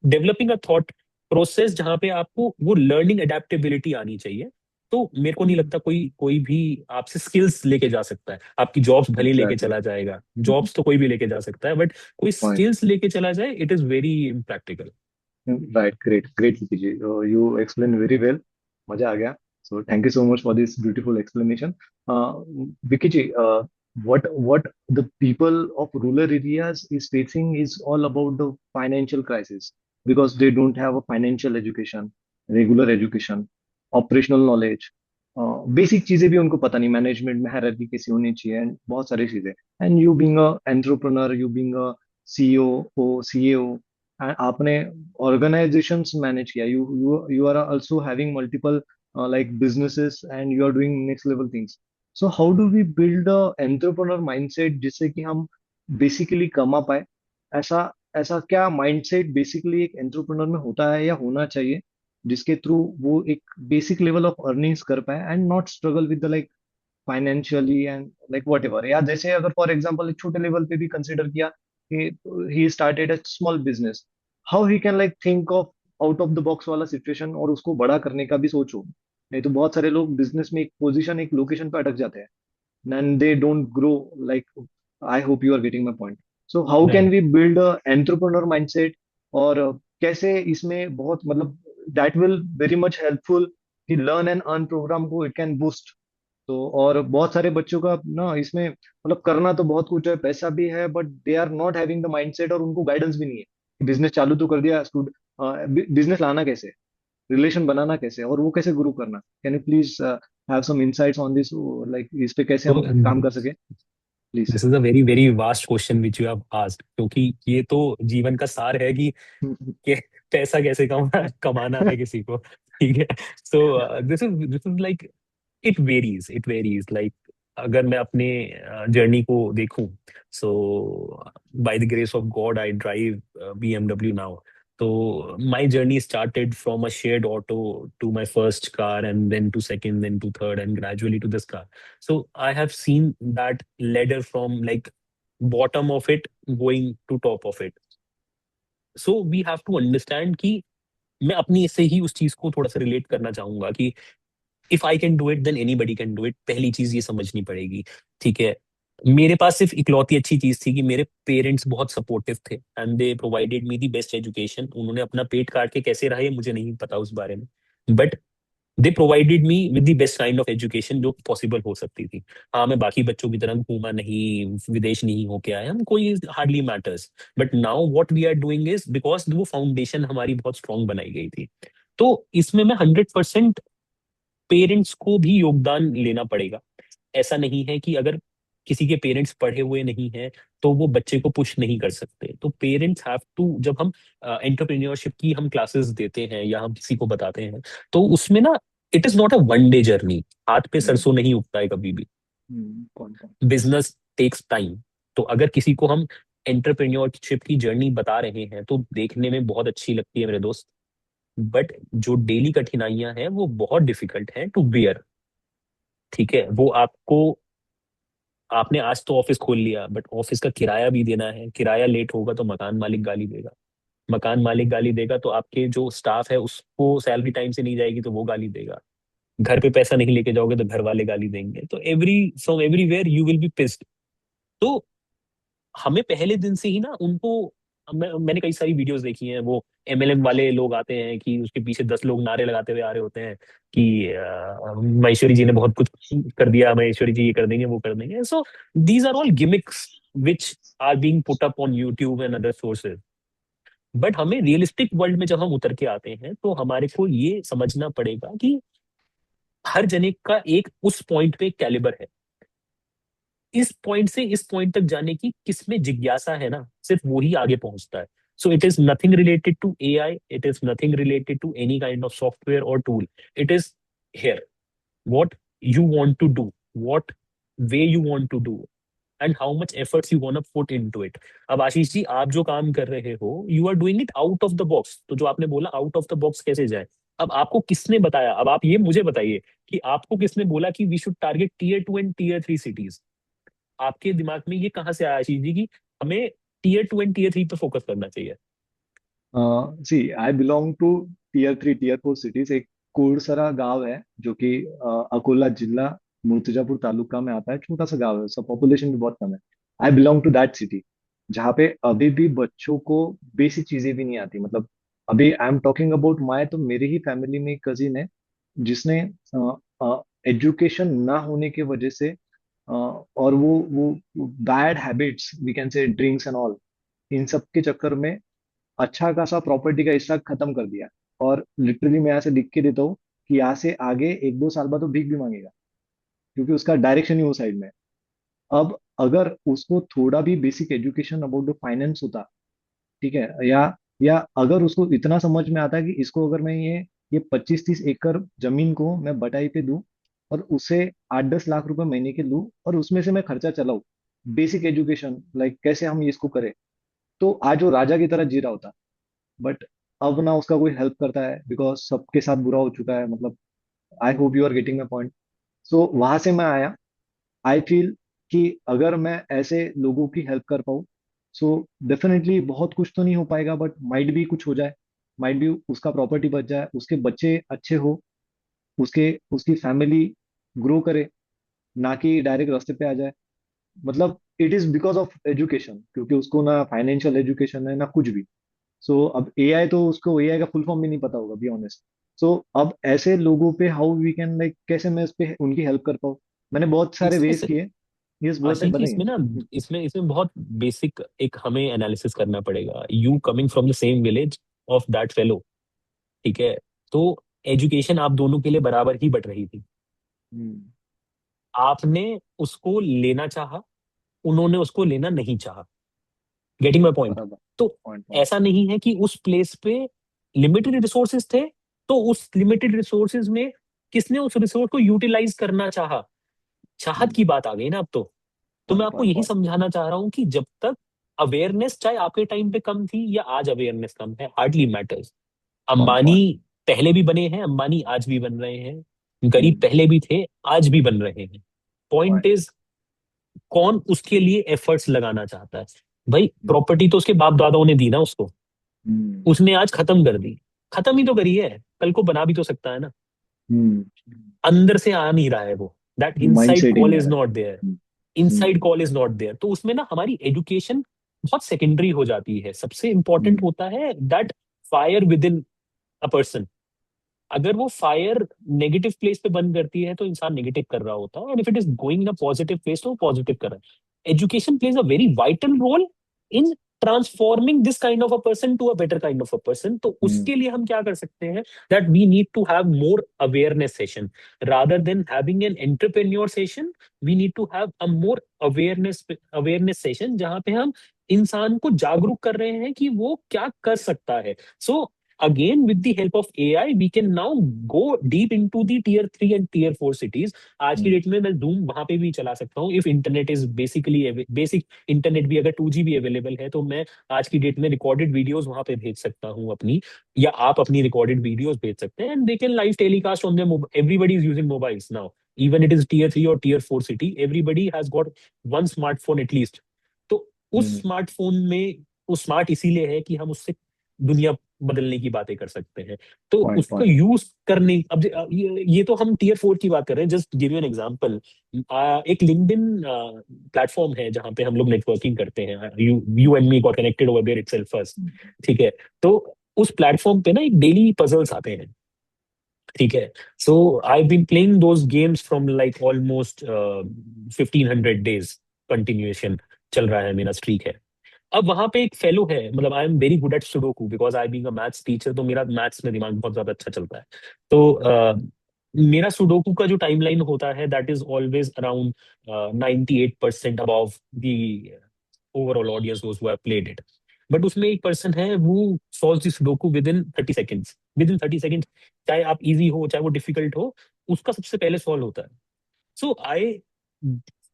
developing a thought process जहां पे आपको वो लर्निंग एडेप्टेबिलिटी आनी चाहिए। तो मेरे को नहीं लगता कोई कोई भी आपसे स्किल्स लेके जा सकता है। आपकी जॉब्स भले ही लेके एग्जैक्टली। चला जाएगा, जॉब्स तो कोई भी लेके जा सकता है, बट कोई पॉइंट। स्किल्स लेके चला जाए, it is very impractical. Right, great great Vicky ji, you explain very well, मजा आ गया। So thank you so much for this beautiful explanation. Vicky ji, what the people of rural areas is facing is all about the financial crisis, because they don't have a financial education, regular education, operational knowledge, basic चीजें भी उनको पता नहीं, management में hierarchy कैसी होनी चाहिए and बहुत सारी चीजें। And you being a entrepreneur, you being a CEO oh CEO, आपने organizations manage किया, you are also having multiple like businesses and you are doing next level things. So how do we build a entrepreneur mindset जिससे कि हम basically कमा पाए? ऐसा ऐसा क्या माइंडसेट बेसिकली एक एंटरप्रेन्योर में होता है या होना चाहिए, जिसके थ्रू वो एक बेसिक लेवल ऑफ अर्निंग्स कर पाए and not struggle with the like financially and like what ever? या जैसे अगर फॉर एग्जाम्पल एक छोटे लेवल पे भी कंसिडर किया कि he started a small business, how he can like think of out of the box वाला सिचुएशन और उसको बड़ा करने का भी सोचो। नहीं तो बहुत सारे लोग बिजनेस में एक पोजीशन, एक लोकेशन पे अटक जाते हैं and they don't grow like, I hope you are getting my point. So how can right. We build a entrepreneur mindset? और कैसे इसमें बहुत मतलब that will very much helpful कि लर्न एंड अर्न प्रोग्राम को इट कैन बूस्ट। तो और बहुत सारे बच्चों का ना इसमें मतलब करना तो बहुत कुछ है, पैसा भी है, but they are not having the mindset और उनको गाइडेंस भी नहीं है। बिजनेस चालू तो कर दिया, बिजनेस लाना कैसे, रिलेशन बनाना कैसे, और वो कैसे ग्रो करना। Can you please have some insights on this, like इस पे कैसे तो हम काम कर सके, please. This is a very very vast question which you have asked, क्योंकि ये तो जीवन का सार है कि पैसा कैसे कमाना है किसी को। ठीक है। So this is like, it varies like, अगर मैं अपने जर्नी को देखूं, so by the grace of God I drive BMW now. तो my journey started from a shared auto to my first car, and then to second, then to third, and gradually to this car. So I have seen that ladder from like bottom of it going to top of it. So we have to understand कि मैं अपनी से ही उस चीज को थोड़ा सा relate करना चाहूंगा कि if I can do it then anybody can do it. पहली चीज ये समझनी पड़ेगी। ठीक है। मेरे पास सिर्फ इकलौती अच्छी चीज थी कि मेरे पेरेंट्स बहुत सपोर्टिव थे, and they provided me the best education. उन्होंने अपना पेट काट के कैसे रहा ये मुझे नहीं पता उस बारे में, but they provided me with the best kind of education जो पॉसिबल हो सकती थी। हाँ, मैं बाकी बच्चों की तरह घूमा नहीं, विदेश नहीं होके आया, हम कोई hardly matters. But now what we are doing is because वो फाउंडेशन हमारी बहुत स्ट्रांग बनाई गई थी। तो इसमें मैं 100% पेरेंट्स को भी योगदान लेना पड़ेगा। ऐसा नहीं है कि अगर किसी के पेरेंट्स पढ़े हुए नहीं हैं तो वो बच्चे को पुश नहीं कर सकते। तो पेरेंट्स हैव टू, जब हम एंटरप्रेन्योरशिप की हम क्लासेस देते हैं या हम किसी को बताते हैं, तो उसमें ना, it is not a one day journey. हाथ पे सरसों नहीं उगता है कभी भी। कौन कौन। Business takes time. तो अगर किसी को हम एंटरप्रेन्योरशिप की जर्नी बता रहे हैं तो देखने में बहुत अच्छी लगती है मेरे दोस्त, बट जो डेली कठिनाइयां हैं वो बहुत डिफिकल्ट है टू बियर। ठीक है। वो आपको, आपने आज तो ऑफिस खोल लिया, बट ऑफिस का किराया भी देना है। किराया लेट होगा तो मकान मालिक गाली देगा। मकान मालिक गाली देगा तो आपके जो स्टाफ है उसको सैलरी टाइम से नहीं जाएगी तो वो गाली देगा। घर पे पैसा नहीं लेके जाओगे तो घर वाले गाली देंगे। तो from everywhere you will be pissed. तो हमें पहले दिन से ही ना उनको, मैंने कई सारी वीडियोस देखी हैं, वो MLM वाले लोग आते हैं कि उसके पीछे 10 लोग नारे लगाते हुए आ रहे होते हैं कि महेश्वरी जी ने बहुत कुछ कर दिया, महेश्वरी जी ये कर देंगे वो कर देंगे। So these are all gimmicks which are being put up on YouTube and other sources. But हमें रियलिस्टिक वर्ल्ड में जब हम उतर के आते हैं तो हमारे को ये समझना पड़ेगा कि हर जने का एक उस पॉइंट पे कैलिबर है। इस पॉइंट से इस पॉइंट तक जाने की किसमें जिज्ञासा है ना, सिर्फ वो ही आगे पहुंचता है। So it is nothing related to AI, it is nothing related to any kind of software और tool. It is here, what you want to do, what way you want to do, and how much efforts you wanna put into it. अब आशीष जी, आप जो काम कर रहे हो, you are doing it out of the box. तो जो आपने बोला आउट ऑफ द बॉक्स कैसे जाए, अब आपको किसने बताया? अब आप ये मुझे बताइए कि आपको किसने बोला कि we should target Tier 2 and Tier 3 cities? आपके दिमाग में ये कहाँ से आया आशीष जी कि हमें Tier 2 एंड Tier 3 पे फोकस करना चाहिए? See I belong to tier 3 tier 4 cities. एक कोडसरा गांव है जो कि अकोला जिला मूर्तिजापुर तालुका में आता है, छोटा सा गांव है, उसका पॉपुलेशन भी बहुत कम है। I belong to that city जहाँ पे अभी भी बच्चों को बेसिक चीजें भी नहीं आती। मतलब अभी I am talking about my, तो मेरी ही फैमिली में एक कजिन है जिसने एजुकेशन ना होने की वजह से और वो bad habits we can say drinks and all, इन सब के चक्कर में अच्छा खासा प्रॉपर्टी का हिस्सा खत्म कर दिया। और लिटरली मैं यहाँ से लिख के देता हूँ कि यहाँ से आगे 1-2 साल बाद तो भीख भी मांगेगा, क्योंकि उसका डायरेक्शन ही वो साइड में है। अब अगर उसको थोड़ा भी basic education about the finance होता, ठीक है, या अगर उसको इतना समझ में आता है कि इसको अगर मैं ये 25-30 एकड़ जमीन को मैं बटाई पे दूं और उसे 8-10 लाख रुपए महीने के लूं और उसमें से मैं खर्चा चलाऊं, बेसिक एजुकेशन लाइक कैसे हम इसको करें, तो आज वो राजा की तरह जी रहा होता। बट अब ना उसका कोई हेल्प करता है, बिकॉज सबके साथ बुरा हो चुका है। मतलब I hope you are getting my point. So वहां से मैं आया। आई फील कि अगर मैं ऐसे लोगों की हेल्प कर पाऊँ, सो डेफिनेटली बहुत कुछ तो नहीं हो पाएगा, बट माइट भी कुछ हो जाए। माइट भी उसका प्रॉपर्टी बच जाए, उसके बच्चे अच्छे हो, उसके उसकी फैमिली ग्रो करे, ना कि डायरेक्ट रास्ते पे आ जाए। मतलब it is because of education, क्योंकि उसको ना फाइनेंशियल एजुकेशन है ना कुछ भी। सो अब एआई, तो उसको एआई का फुल फॉर्म भी नहीं पता होगा, बी ऑनेस्ट। सो अब ऐसे लोगों पे हाउ वी कैन लाइक, कैसे मैं इस पे उनकी हेल्प कर पाऊँ? मैंने बहुत सारे इसमें वेज किए। यस, आशीष जी, बताइए। इसमें ना, इसमें बहुत बेसिक एक हमें एनालिसिस करना पड़ेगा। You coming from the same village of that fellow, ठीक है? तो एजुकेशन आप दोनों के लिए बराबर ही बट रही थी। हम्म। आपने उसको लेना चाहा, उन्होंने उसको लेना नहीं चाहा। Getting my point? बराबर। तो पॉइंट पॉइंट। ऐसा नहीं है कि उस प्लेस पे लिमिटेड रिसोर्सेज थे, तो उस लिमिटेड रिसोर्सेज में किसने उस रिसोर्स को यूटिलाइज करना चाहा, चाहत की बात आ गई ना अब तो मैं पॉइंट आपको पॉइंट यही पॉइंट। समझाना चाह रहा हूं कि जब तक अवेयरनेस, चाहे आपके टाइम पे कम थी या आज अवेयरनेस कम है, hardly matters. Point Ambani point. पहले भी बने हैं, अंबानी आज भी बन रहे हैं, गरीब हम्म। पहले भी थे, आज भी बन रहे हैं। Point point. इज, कौन उसके लिए एफर्ट्स लगाना चाहता है? भाई प्रॉपर्टी तो उसके बाप दादाओं ने दी ना उसको, हम्म। उसने आज खत्म कर दी। खत्म ही तो करी है, कल को बना भी तो सकता है ना। हम्म। अंदर से आ नहीं रहा है वो, दैट माइंड इनसाइड सेट ही कॉल नहीं आ इज रहा। Not there. Hmm. Inside hmm. Call is not there, तो उसमें ना हमारी एजुकेशन बहुत सेकेंडरी हो जाती है। सबसे इंपॉर्टेंट हम्म। होता है that fire with in a person. अगर वो फायर नेगेटिव प्लेस पे बंद करती है तो इंसान नेगेटिव कर रहा होता है, और if it is going in a positive place तो वो पॉजिटिव कर रहा है। Education plays a very vital role in transforming this kind of a person to a better kind of a person. तो हम्म। उसके लिए हम क्या कर सकते हैं, that we need to have more awareness session rather than having an entrepreneur session. We need to have a more awareness session, जहां पे हम इंसान को जागरूक कर रहे हैं कि वो क्या कर सकता है। सो again, with the help of AI, we can now go deep into the tier 3 and tier 4 cities. आज की हम्म। डेट में मैं जूम वहां पे भी चला सकता हूँ, if internet is basically basic internet भी, अगर 2G भी अवेलेबल है तो मैं आज की डेट में रिकॉर्डेड वीडियोस वहां पे भेज सकता हूँ अपनी, या आप अपनी रिकॉर्डेड वीडियोस भेज सकते हैं, and they can live telecast on their. Everybody is using mobiles now, even it is tier 3 और tier 4 city, everybody has got one smartphone at least. तो उस हम्म। स्मार्टफोन में वो स्मार्ट इसीलिए है कि हम उससे दुनिया बदलने की बातें कर सकते हैं। तो पॉइंट उसको पॉइंट। यूज करने, अब ये तो हम tier 4 की बात कर रहे हैं। Just give you an example, एक लिंक्डइन प्लेटफॉर्म है जहां पे हम लोग नेटवर्किंग करते हैं। You you and me got connected over there itself first, ठीक है? तो उस प्लेटफॉर्म पे ना एक डेली पजल्स आते हैं, ठीक है? So I been playing those games from like almost 1500 days continuation चल रहा है, मेरा स्ट्रीक है। अब वहां पे एक फेलो है, मतलब I am very good at sudoku because I being a maths teacher, तो मेरा मैथ्स में दिमाग बहुत ज्यादा अच्छा चलता है। तो मेरा सुडोकू का जो टाइमलाइन होता है that is always around 98% above the overall audience those who have played it. But उसमें एक पर्सन है, वो solve the sudoku with in 30 seconds, with in 30 seconds. चाहे आप इजी हो चाहे वो डिफिकल्ट हो, उसका सबसे पहले सॉल्व होता है। So I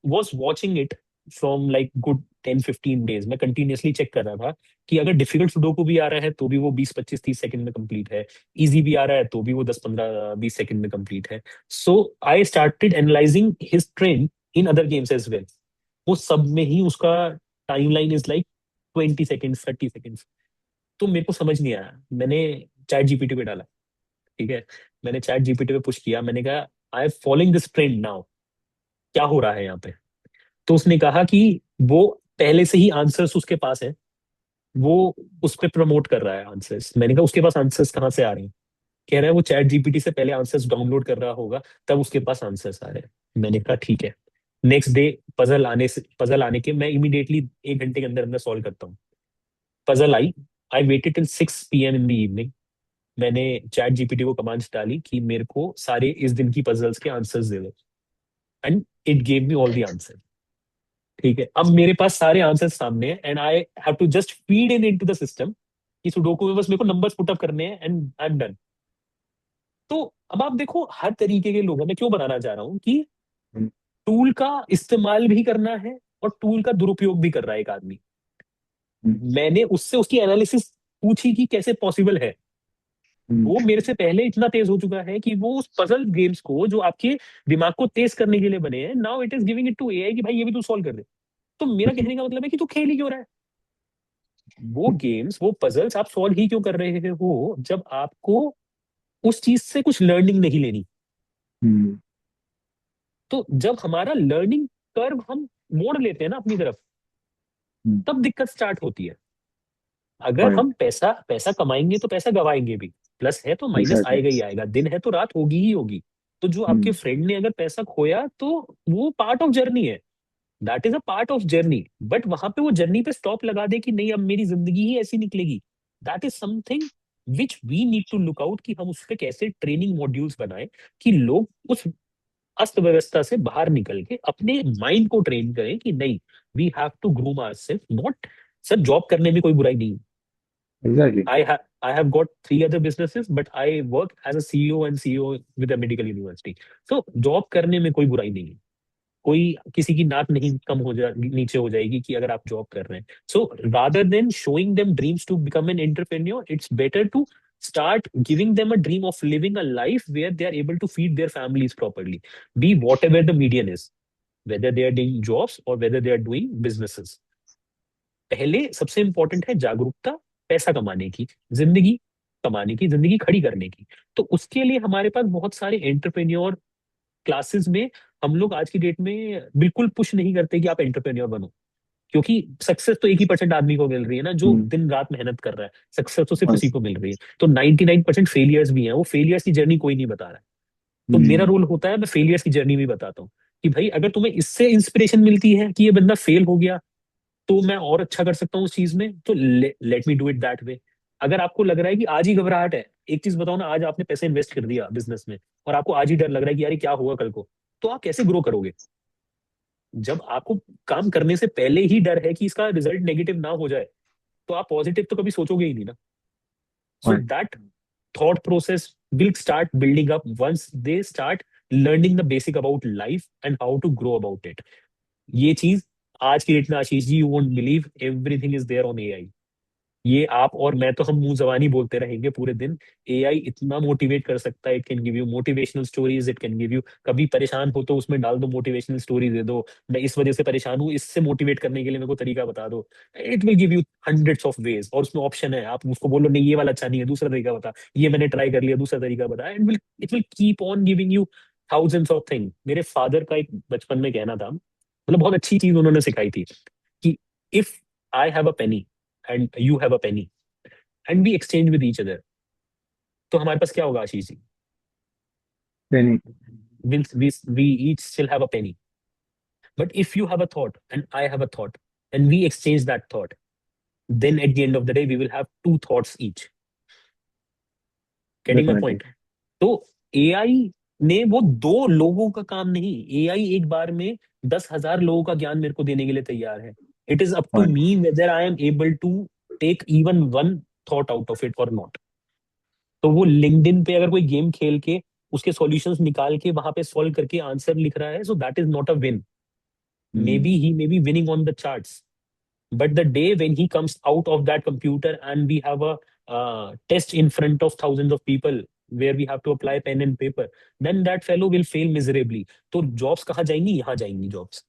was watching it from like good 10-15 days. मैं कंटिन्यूअसली चेक कर रहा था कि अगर डिफिकल्ट सुडोकू भी आ रहा है तो भी वो 20-25-30 सेकंड में कंप्लीट है, इजी भी आ रहा है तो भी वो 10-15-20 सेकंड में कंप्लीट है। So I started analysing his trend in other games as well. वो सब में ही उसका timeline is like 20 seconds, 30 seconds. तो मेरे को समझ नहीं आया, मैंने चैट जीपीटी पे डाला, ठीक है? मैंने चैट जीपीटी पे पुश किया, मैंने कहा I am following this trend now, क्या हो रहा है यहाँ पे? तो उसने कहा कि वो पहले से ही आंसर्स उसके पास है, वो उस पर प्रमोट कर रहा है आंसर्स। मैंने कहा उसके पास आंसर्स कहाँ से आ रहे हैं? कह रहा है वो चैट जीपीटी से पहले आंसर्स डाउनलोड कर रहा होगा, तब उसके पास आंसर्स आ रहे हैं। मैंने कहा ठीक है। नेक्स्ट डे पजल आने के मैं इमीडिएटली 1 घंटे के अंदर अंदर सॉल्व करता हूँ। Puzzle I, I waited till 6 PM in the evening. मैंने चैट जीपीटी को कमांड्स डाली कि मेरे को सारे इस दिन की पजल्स के आंसर्स दे दो, and it gave me all the answer. ठीक है, अब मेरे पास सारे आंसर्स सामने हैं, and I have to just feed in into the system कि सुडोकू में बस मेरे को नंबर्स पुट अप करने हैं एंड आई एम डन। तो अब आप देखो, हर तरीके के लोगों, मैं क्यों बनाना चाह रहा हूँ कि टूल का इस्तेमाल भी करना है और टूल का दुरुपयोग भी कर रहा है एक आदमी। मैंने उससे उसकी एनालिसिस पूछी कि कैसे पॉसिबल है। वो मेरे से पहले इतना तेज हो चुका है कि वो उस पजल गेम्स को, जो आपके दिमाग को तेज करने के लिए बने हैं, now it is giving it to AI कि भाई ये भी तू सॉल्व कर दे। तो मेरा कहने का मतलब है कि तू खेल ही क्यों रहा है? वो गेम्स, वो पजल्स आप सॉल्व ही क्यों कर रहे हो जब आपको उस चीज से कुछ लर्निंग नहीं लेनी? तो जब हमारा लर्निंग कर्व हम मोड़ लेते हैं ना अपनी तरफ, तब दिक्कत स्टार्ट होती है। अगर पॉइंट। हम पैसा पैसा कमाएंगे तो पैसा गवाएंगे भी, प्लस है तो माइनस एग्जैक्टली। आएगा ही आएगा, दिन है तो रात होगी ही होगी। तो जो आपके हम्म। फ्रेंड ने अगर पैसा खोया तो वो पार्ट ऑफ जर्नी है, that is a part of journey. But वहां पे वो जर्नी पे स्टॉप लगा दे कि नहीं अब मेरी जिंदगी ही ऐसी निकलेगी, that is something which we need to look out कि हम उस पे कैसे ट्रेनिंग मॉड्यूल्स बनाए कि लोग उस अस्त व्यवस्था से बाहर निकल के अपने माइंड को ट्रेन करें कि नहीं, we have to groom ourself not. Sir job करने में कोई बुराई नहीं है। Exactly. I have got three other businesses, but I work as a CEO and CEO with a medical university. So job करने में कोई बुराई नहीं है, कोई किसी की नाक नहीं कम हो जा नीचे हो जाएगी कि अगर आप जॉब कर रहे हैं। So rather than showing them dreams to become an entrepreneur, it's better to start giving them a dream of living a life where they are able to feed their families properly, be whatever the median is, whether they are doing jobs or whether they are doing businesses. पहले सबसे important है जागरूकता, पैसा कमाने की, जिंदगी कमाने की, जिंदगी खड़ी करने की। तो उसके लिए हमारे पास बहुत सारे एंटरप्रेन्योर क्लासेस में हम लोग आज की डेट में बिल्कुल पुश नहीं करते कि आप एंटरप्रेन्योर बनो, क्योंकि सक्सेस तो एक ही परसेंट आदमी को मिल रही है ना जो हम्म। दिन रात मेहनत कर रहा है, सक्सेस तो सिर्फ उसी बस। को मिल रही है। तो 99% फेलियर्स भी हैं, वो फेलियर्स की जर्नी कोई नहीं बता रहा है। तो मेरा हम्म। रोल होता है मैं फेलियर्स की जर्नी भी बताता हूँ कि भाई अगर तुम्हें इससे इंस्पिरेशन मिलती है कि ये बंदा फेल हो गया तो मैं और अच्छा कर सकता हूँ उस चीज में, तो let me do it that way. अगर आपको लग रहा है कि आज ही घबराहट है, एक चीज बताओ ना, आज आपने पैसे इन्वेस्ट कर दिया बिजनेस में और आपको आज ही डर लग रहा है कि यार ये क्या होगा कल को, तो आप कैसे ग्रो करोगे? जब आपको काम करने से पहले ही डर है कि इसका रिजल्ट नेगेटिव ना हो जाए, तो आप पॉजिटिव तो कभी सोचोगे ही नहीं ना। So point. That thought process will start building up once they start learning the basic about life and how to grow about it. ये चीज आज की डेट में Ashish ji, you won't believe, everything is there on AI. ये आप और मैं तो हम मुंह जबानी बोलते रहेंगे पूरे दिन। एआई इतना मोटिवेट कर सकता है, it can give you motivational stories, it can give you, कभी परेशान हो तो उसमें डाल दो मोटिवेशनल स्टोरी दे दो, मैं इस वजह से परेशान हूँ, इससे मोटिवेट करने के लिए मेरे को तरीका बता दो। It will give you hundreds of ways, और उसमें ऑप्शन है, आप उसको बोलो नहीं ये वाला अच्छा नहीं है, दूसरा तरीका बता, ये मैंने ट्राई कर लिया, दूसरा तरीका बता, it will keep on giving you thousands of thing. मेरे फादर का एक बचपन में कहना था, मतलब बहुत अच्छी चीज उन्होंने सिखाई थी कि if I have a penny and you have a penny and we exchange with each other, तो हमारे पास क्या होगा Ashish ji? Penny. we each still have a penny. But if you have a thought and I have a thought and we exchange that thought, then at the end of the day we will have two thoughts each. Getting my definitely. point? तो AI ने वो दो लोगों का काम नहीं, AI एक बार में 10,000 लोगों का ज्ञान मेरे को देने के लिए तैयार है। It is up to point. Me whether I am able to take even one thought out of it और नॉट। तो वो लिंक्डइन पे अगर कोई गेम खेल के उसके सॉल्यूशंस निकाल के वहां पे सॉल्व करके आंसर लिख रहा है, सो that is not a win. May be he may be winning on the charts, but the day when he comes out of that computer and we have a test in front of thousands of people where we have to apply pen and paper, then that fellow will fail miserably. तो jobs कहाँ जाएंगी? यहाँ जाएंगी jobs।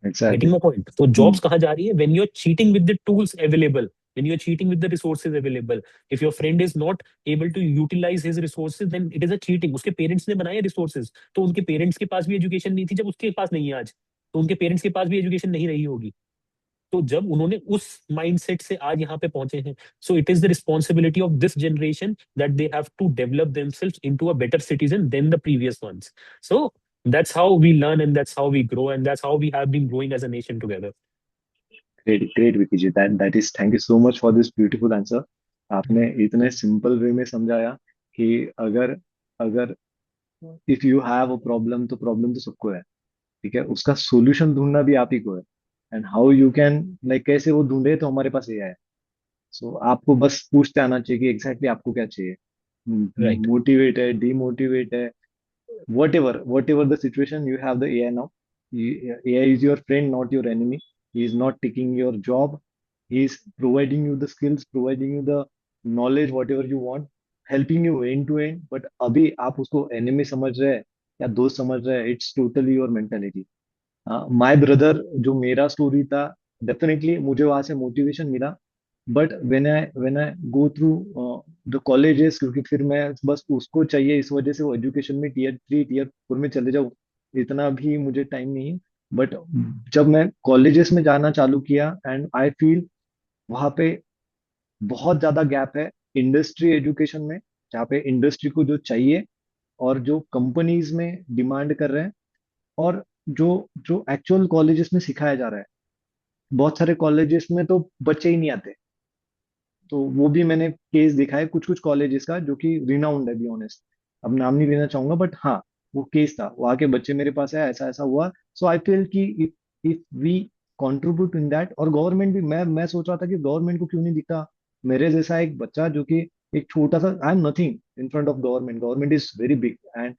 Exactly. Getting my point? तो jobs कहाँ जा रही है? When you're cheating with the tools available, when you're cheating with the resources available, if your friend is not able to utilize his resources, then it is a cheating। उसके parents ने बनाए resources, तो उनके parents के पास भी education नहीं थी जब उसके पास नहीं है आज, तो उनके पेरेंट्स के पास भी एजुकेशन नहीं रही होगी। तो जब उन्होंने उस माइंडसेट से आज यहाँ पे पहुंचे हैं, so it is the responsibility of this generation that they have to develop themselves into a better citizen than the previous ones. सो that's how we learn and that's how we grow and that's how we have been growing as a nation together. Great great Vicky ji, that is, thank you so much for this beautiful answer. आपने इतने simple way में समझाया कि अगर अगर if you have a problem, तो problem तो सबको है, ठीक है, उसका सॉल्यूशन ढूंढना भी आप ही को है। And how you can, like कैसे वो ढूंढे, तो हमारे पास ये है। सो आपको बस पूछते आना चाहिए कि एग्जैक्टली आपको क्या चाहिए। Right. मोटिवेट है, डीमोटिवेट है, whatever the situation, you have the AI now. AI is your friend, not your enemy. He is not taking your job. He is providing you the skills, providing you the knowledge, whatever you want, helping you end to end. But अभी आप उसको enemy समझ रहे हैं या दोस्त समझ रहे हैं, it's totally your mentality. My brother, जो मेरा स्टोरी था, डेफिनेटली मुझे वहां से मोटिवेशन मिला। But when I go through the colleges, क्योंकि फिर मैं बस उसको चाहिए इस वजह से वो एजुकेशन में टीयर 3 टीयर 4 में चले जाऊँ, इतना भी मुझे टाइम नहीं है। बट जब मैं कॉलेजेस में जाना चालू किया, एंड आई फील वहाँ पे बहुत ज्यादा गैप है इंडस्ट्री एजुकेशन में, जहाँ पे इंडस्ट्री को जो चाहिए और जो कंपनीज में डिमांड कर रहे हैं, और जो जो एक्चुअल कॉलेजेस में सिखाया जा रहा है। बहुत सारे कॉलेजेस में तो बच्चे ही नहीं आते। तो वो भी मैंने केस देखा है कुछ कुछ कॉलेजेस का, जो कि रिनाउंड है, बी ऑनेस्ट। अब नाम नहीं लेना चाहूंगा, बट हाँ, वो केस था, वहाँ के बच्चे मेरे पास है, ऐसा ऐसा हुआ। सो आई फील कि if if we contribute in that, और गवर्नमेंट भी, मैं सोच रहा था कि गवर्नमेंट को क्यों नहीं दिखता मेरे जैसा एक बच्चा, जो कि एक छोटा सा, I am nothing in front of government, government is very big, and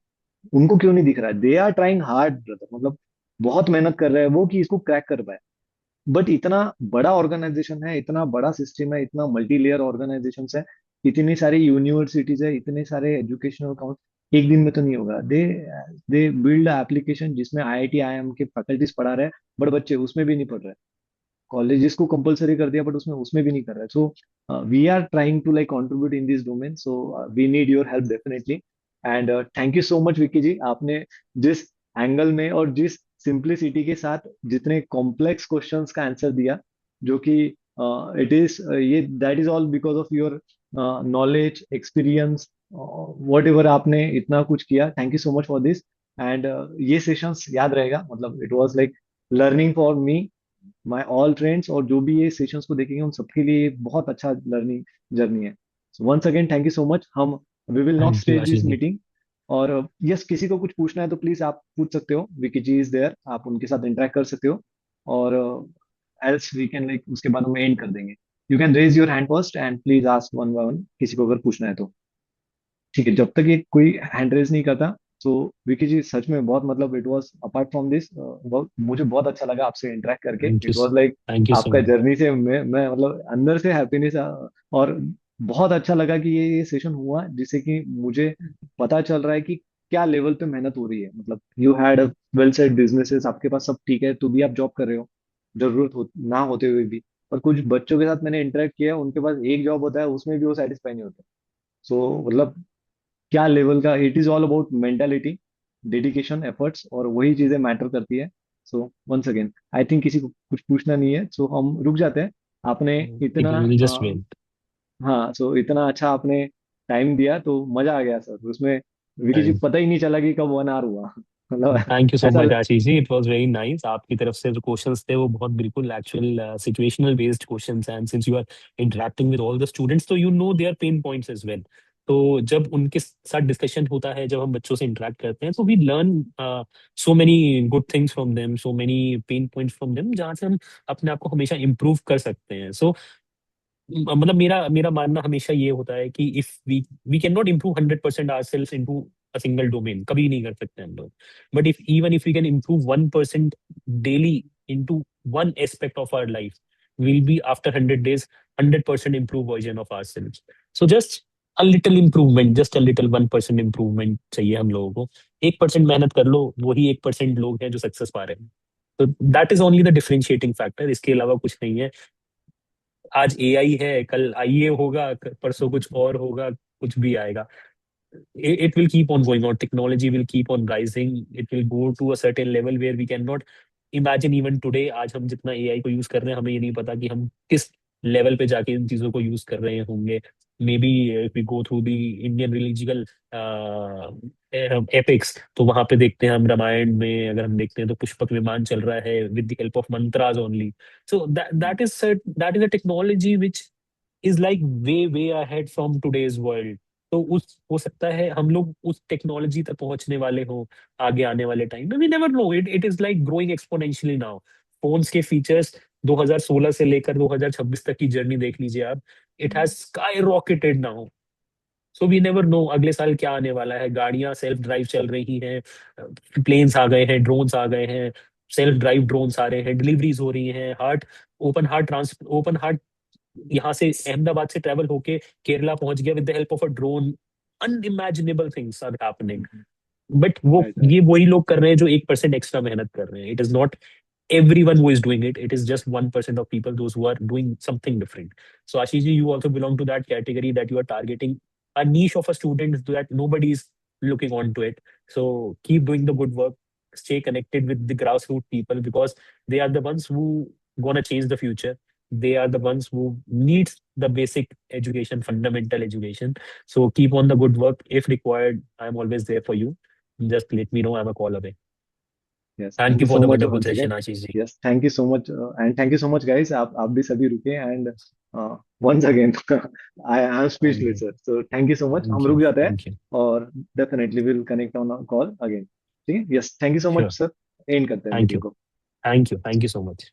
उनको क्यों नहीं दिख रहा है? They are trying hard brother, मतलब बहुत मेहनत कर रहे हैं वो कि इसको क्रैक कर पाए। बट इतना बड़ा ऑर्गेनाइजेशन है, इतना बड़ा सिस्टम है, इतना मल्टी लेयर ऑर्गेनाइजेशन है, इतनी सारी यूनिवर्सिटीज है, इतने सारे एजुकेशनल काउंट, एक दिन में तो नहीं होगा। दे बिल्ड एप्लीकेशन जिसमें आईआईटी आईएम के फैकल्टीज पढ़ा रहे हैं, बट बच्चे उसमें भी नहीं पढ़ रहे। कॉलेजेस को कंपलसरी कर दिया, बट उसमें उसमें भी नहीं कर रहे। So we are trying to like contribute in this domain, so we need your help definitely. And thank you so much Vikki ji, आपने जिस एंगल में और जिस सिंप्लिसिटी के साथ जितने कॉम्प्लेक्स क्वेश्चंस का आंसर दिया, जो कि इट इज ये that is all because of your knowledge, experience, what ever आपने इतना कुछ किया, thank you so much for this. And ये सेशंस याद रहेगा, मतलब it was like learning for me, my all friends, और जो भी ये सेशंस को देखेंगे उन सबके लिए ये बहुत अच्छा लर्निंग जर्नी है। So once again thank you so much. हम we will not thank you stay Ashish this ji. Meeting. और यस, किसी को कुछ पूछना है तो प्लीज आप पूछ सकते हो, विकी जी इज देयर, आप उनके साथ इंटरेक्ट कर सकते हो। और एल्स वी कैन लाइक उसके बाद हम एंड कर देंगे। You can raise your hand first and please ask one by one, किसी को अगर पूछना है तो। ठीक है, जब तक ये कोई हैंड रेज नहीं करता, तो विकी जी सच में बहुत, मतलब it was apart from this, मुझे बहुत अच्छा लगा आपसे इंटरेक्ट करके। Thank you. It was like thank you सो आपका मच। जर्नी से मैं मतलब अंदर से हैप्पीनेस, और बहुत अच्छा लगा कि ये सेशन हुआ, जिससे कि मुझे पता चल रहा है कि क्या लेवल पे मेहनत हो रही है। मतलब you had a well set businesses, आपके पास सब ठीक है, तो भी आप जॉब कर रहे हो, जरूरत हो ना होते हुए भी। और कुछ बच्चों के साथ मैंने इंटरेक्ट किया, उनके पास एक जॉब होता है, उसमें भी वो सेटिस्फाई नहीं होते। सो मतलब क्या लेवल का, it is all about mentality, dedication, efforts, और वही चीजें मैटर करती है। So once again I think किसी को कुछ पूछना नहीं है, सो हम रुक जाते हैं। आपने ठीक इतना है, विल जस्ट वेट। हाँ, सो इतना अच्छा आपने टाइम दिया, तो मजा आ गया सर उसमें। विकी जी पता ही नहीं चला कि कब 1 आवर हुआ मतलब थैंक यू सो ऐसा। Much Ashish ji, it was very nice. आपकी तरफ से जो क्वेश्चंस थे वो बहुत बिल्कुल एक्चुअल सिचुएशनल बेस्ड क्वेश्चंस हैं, and since you are interacting with all the students तो you know their pain points as well. तो जब उनके साथ डिस्कशन होता है, जब हम बच्चों से इंटरेक्ट करते हैं, तो we learn so many good things from them, so many pain points from them, जहाँ से हम अपने आप को हमेशा इम्प्रूव कर सकते हैं। सो मतलब मेरा मेरा मानना हमेशा ये होता है कि if we can not improve 100% ourselves into a single domain, कभी नहीं कर सकते हम लोग। But if even if we can improve 1% daily into one aspect of our life, will be after 100 days 100% improve version of ourselves. So just a little improvement, just a little 1% improvement चाहिए हम लोगों को। 1% मेहनत कर लो, वही 1% लोग हैं जो सक्सेस पा रहे हैं। तो that is only the differentiating factor, इसके अलावा कुछ नहीं है। आज एआई है, कल आईए होगा, परसों कुछ और होगा, कुछ भी आएगा। It will keep on going on. Technology will keep on rising. It will go to a certain level where we cannot imagine even today. आज हम जितना एआई को यूज कर रहे हैं, हमें ये नहीं पता कि हम किस लेवल पे जाके इन चीजों को यूज कर रहे होंगे। Maybe if we go through the Indian religious epics, तो वहां पे देखते हैं हम, रामायण में अगर हम देखते हैं तो पुष्पक विमान चल रहा है with the help of mantras only. So that is a technology which is like way way ahead from today's world. तो उस हो सकता है हम लोग उस टेक्नोलॉजी तक पहुंचने वाले हो आगे आने वाले टाइम में, we never know. It is like growing exponentially now. Phones के फीचर्स 2016 से लेकर 2026 तक की जर्नी देख लीजिए आप, it has skyrocketed now. So we never know अगले साल क्या आने वाला है। गाड़ियां सेल्फ ड्राइव चल रही हैं, प्लेन्स आ गए हैं, ड्रोन्स आ गए हैं, सेल्फ ड्राइव ड्रोन्स आ रहे हैं, डिलीवरीज हो रही हैं, ओपन हार्ट यहाँ से अहमदाबाद से ट्रेवल होके केरला पहुंच गया with the help of a drone. Unimaginable things are happening. But वो राइट, राइट। ये वही लोग कर रहे हैं जो 1% एक्स्ट्रा मेहनत कर रहे हैं। It is not everyone who is doing it. It is just 1% of people, those who are doing something different. So Ashish ji, you also belong to that category, that you are targeting a niche of a student that nobody is looking onto it. So keep doing the good work, stay connected with the grassroots people, because they are the ones who gonna change the future. they are the ones who needs the basic education, fundamental education. So keep on the good work. If required, I'm always there for you. Just let me know. I'm a call away. Yes, Thank thank you you for so the much wonderful once session, again. Ashish ji. Yes, thank you so much, and thank you so much, guys. आप भी सभी रुके and once again I am Thank speechless, you. sir. So thank you so much. हम Thank you. रुक जाते हैं Thank you. और definitely will connect on a call again. ठीक है? Yes, thank you so much, Sure. sir. End करते हैं Thank video you. को. Thank you. Thank you so much.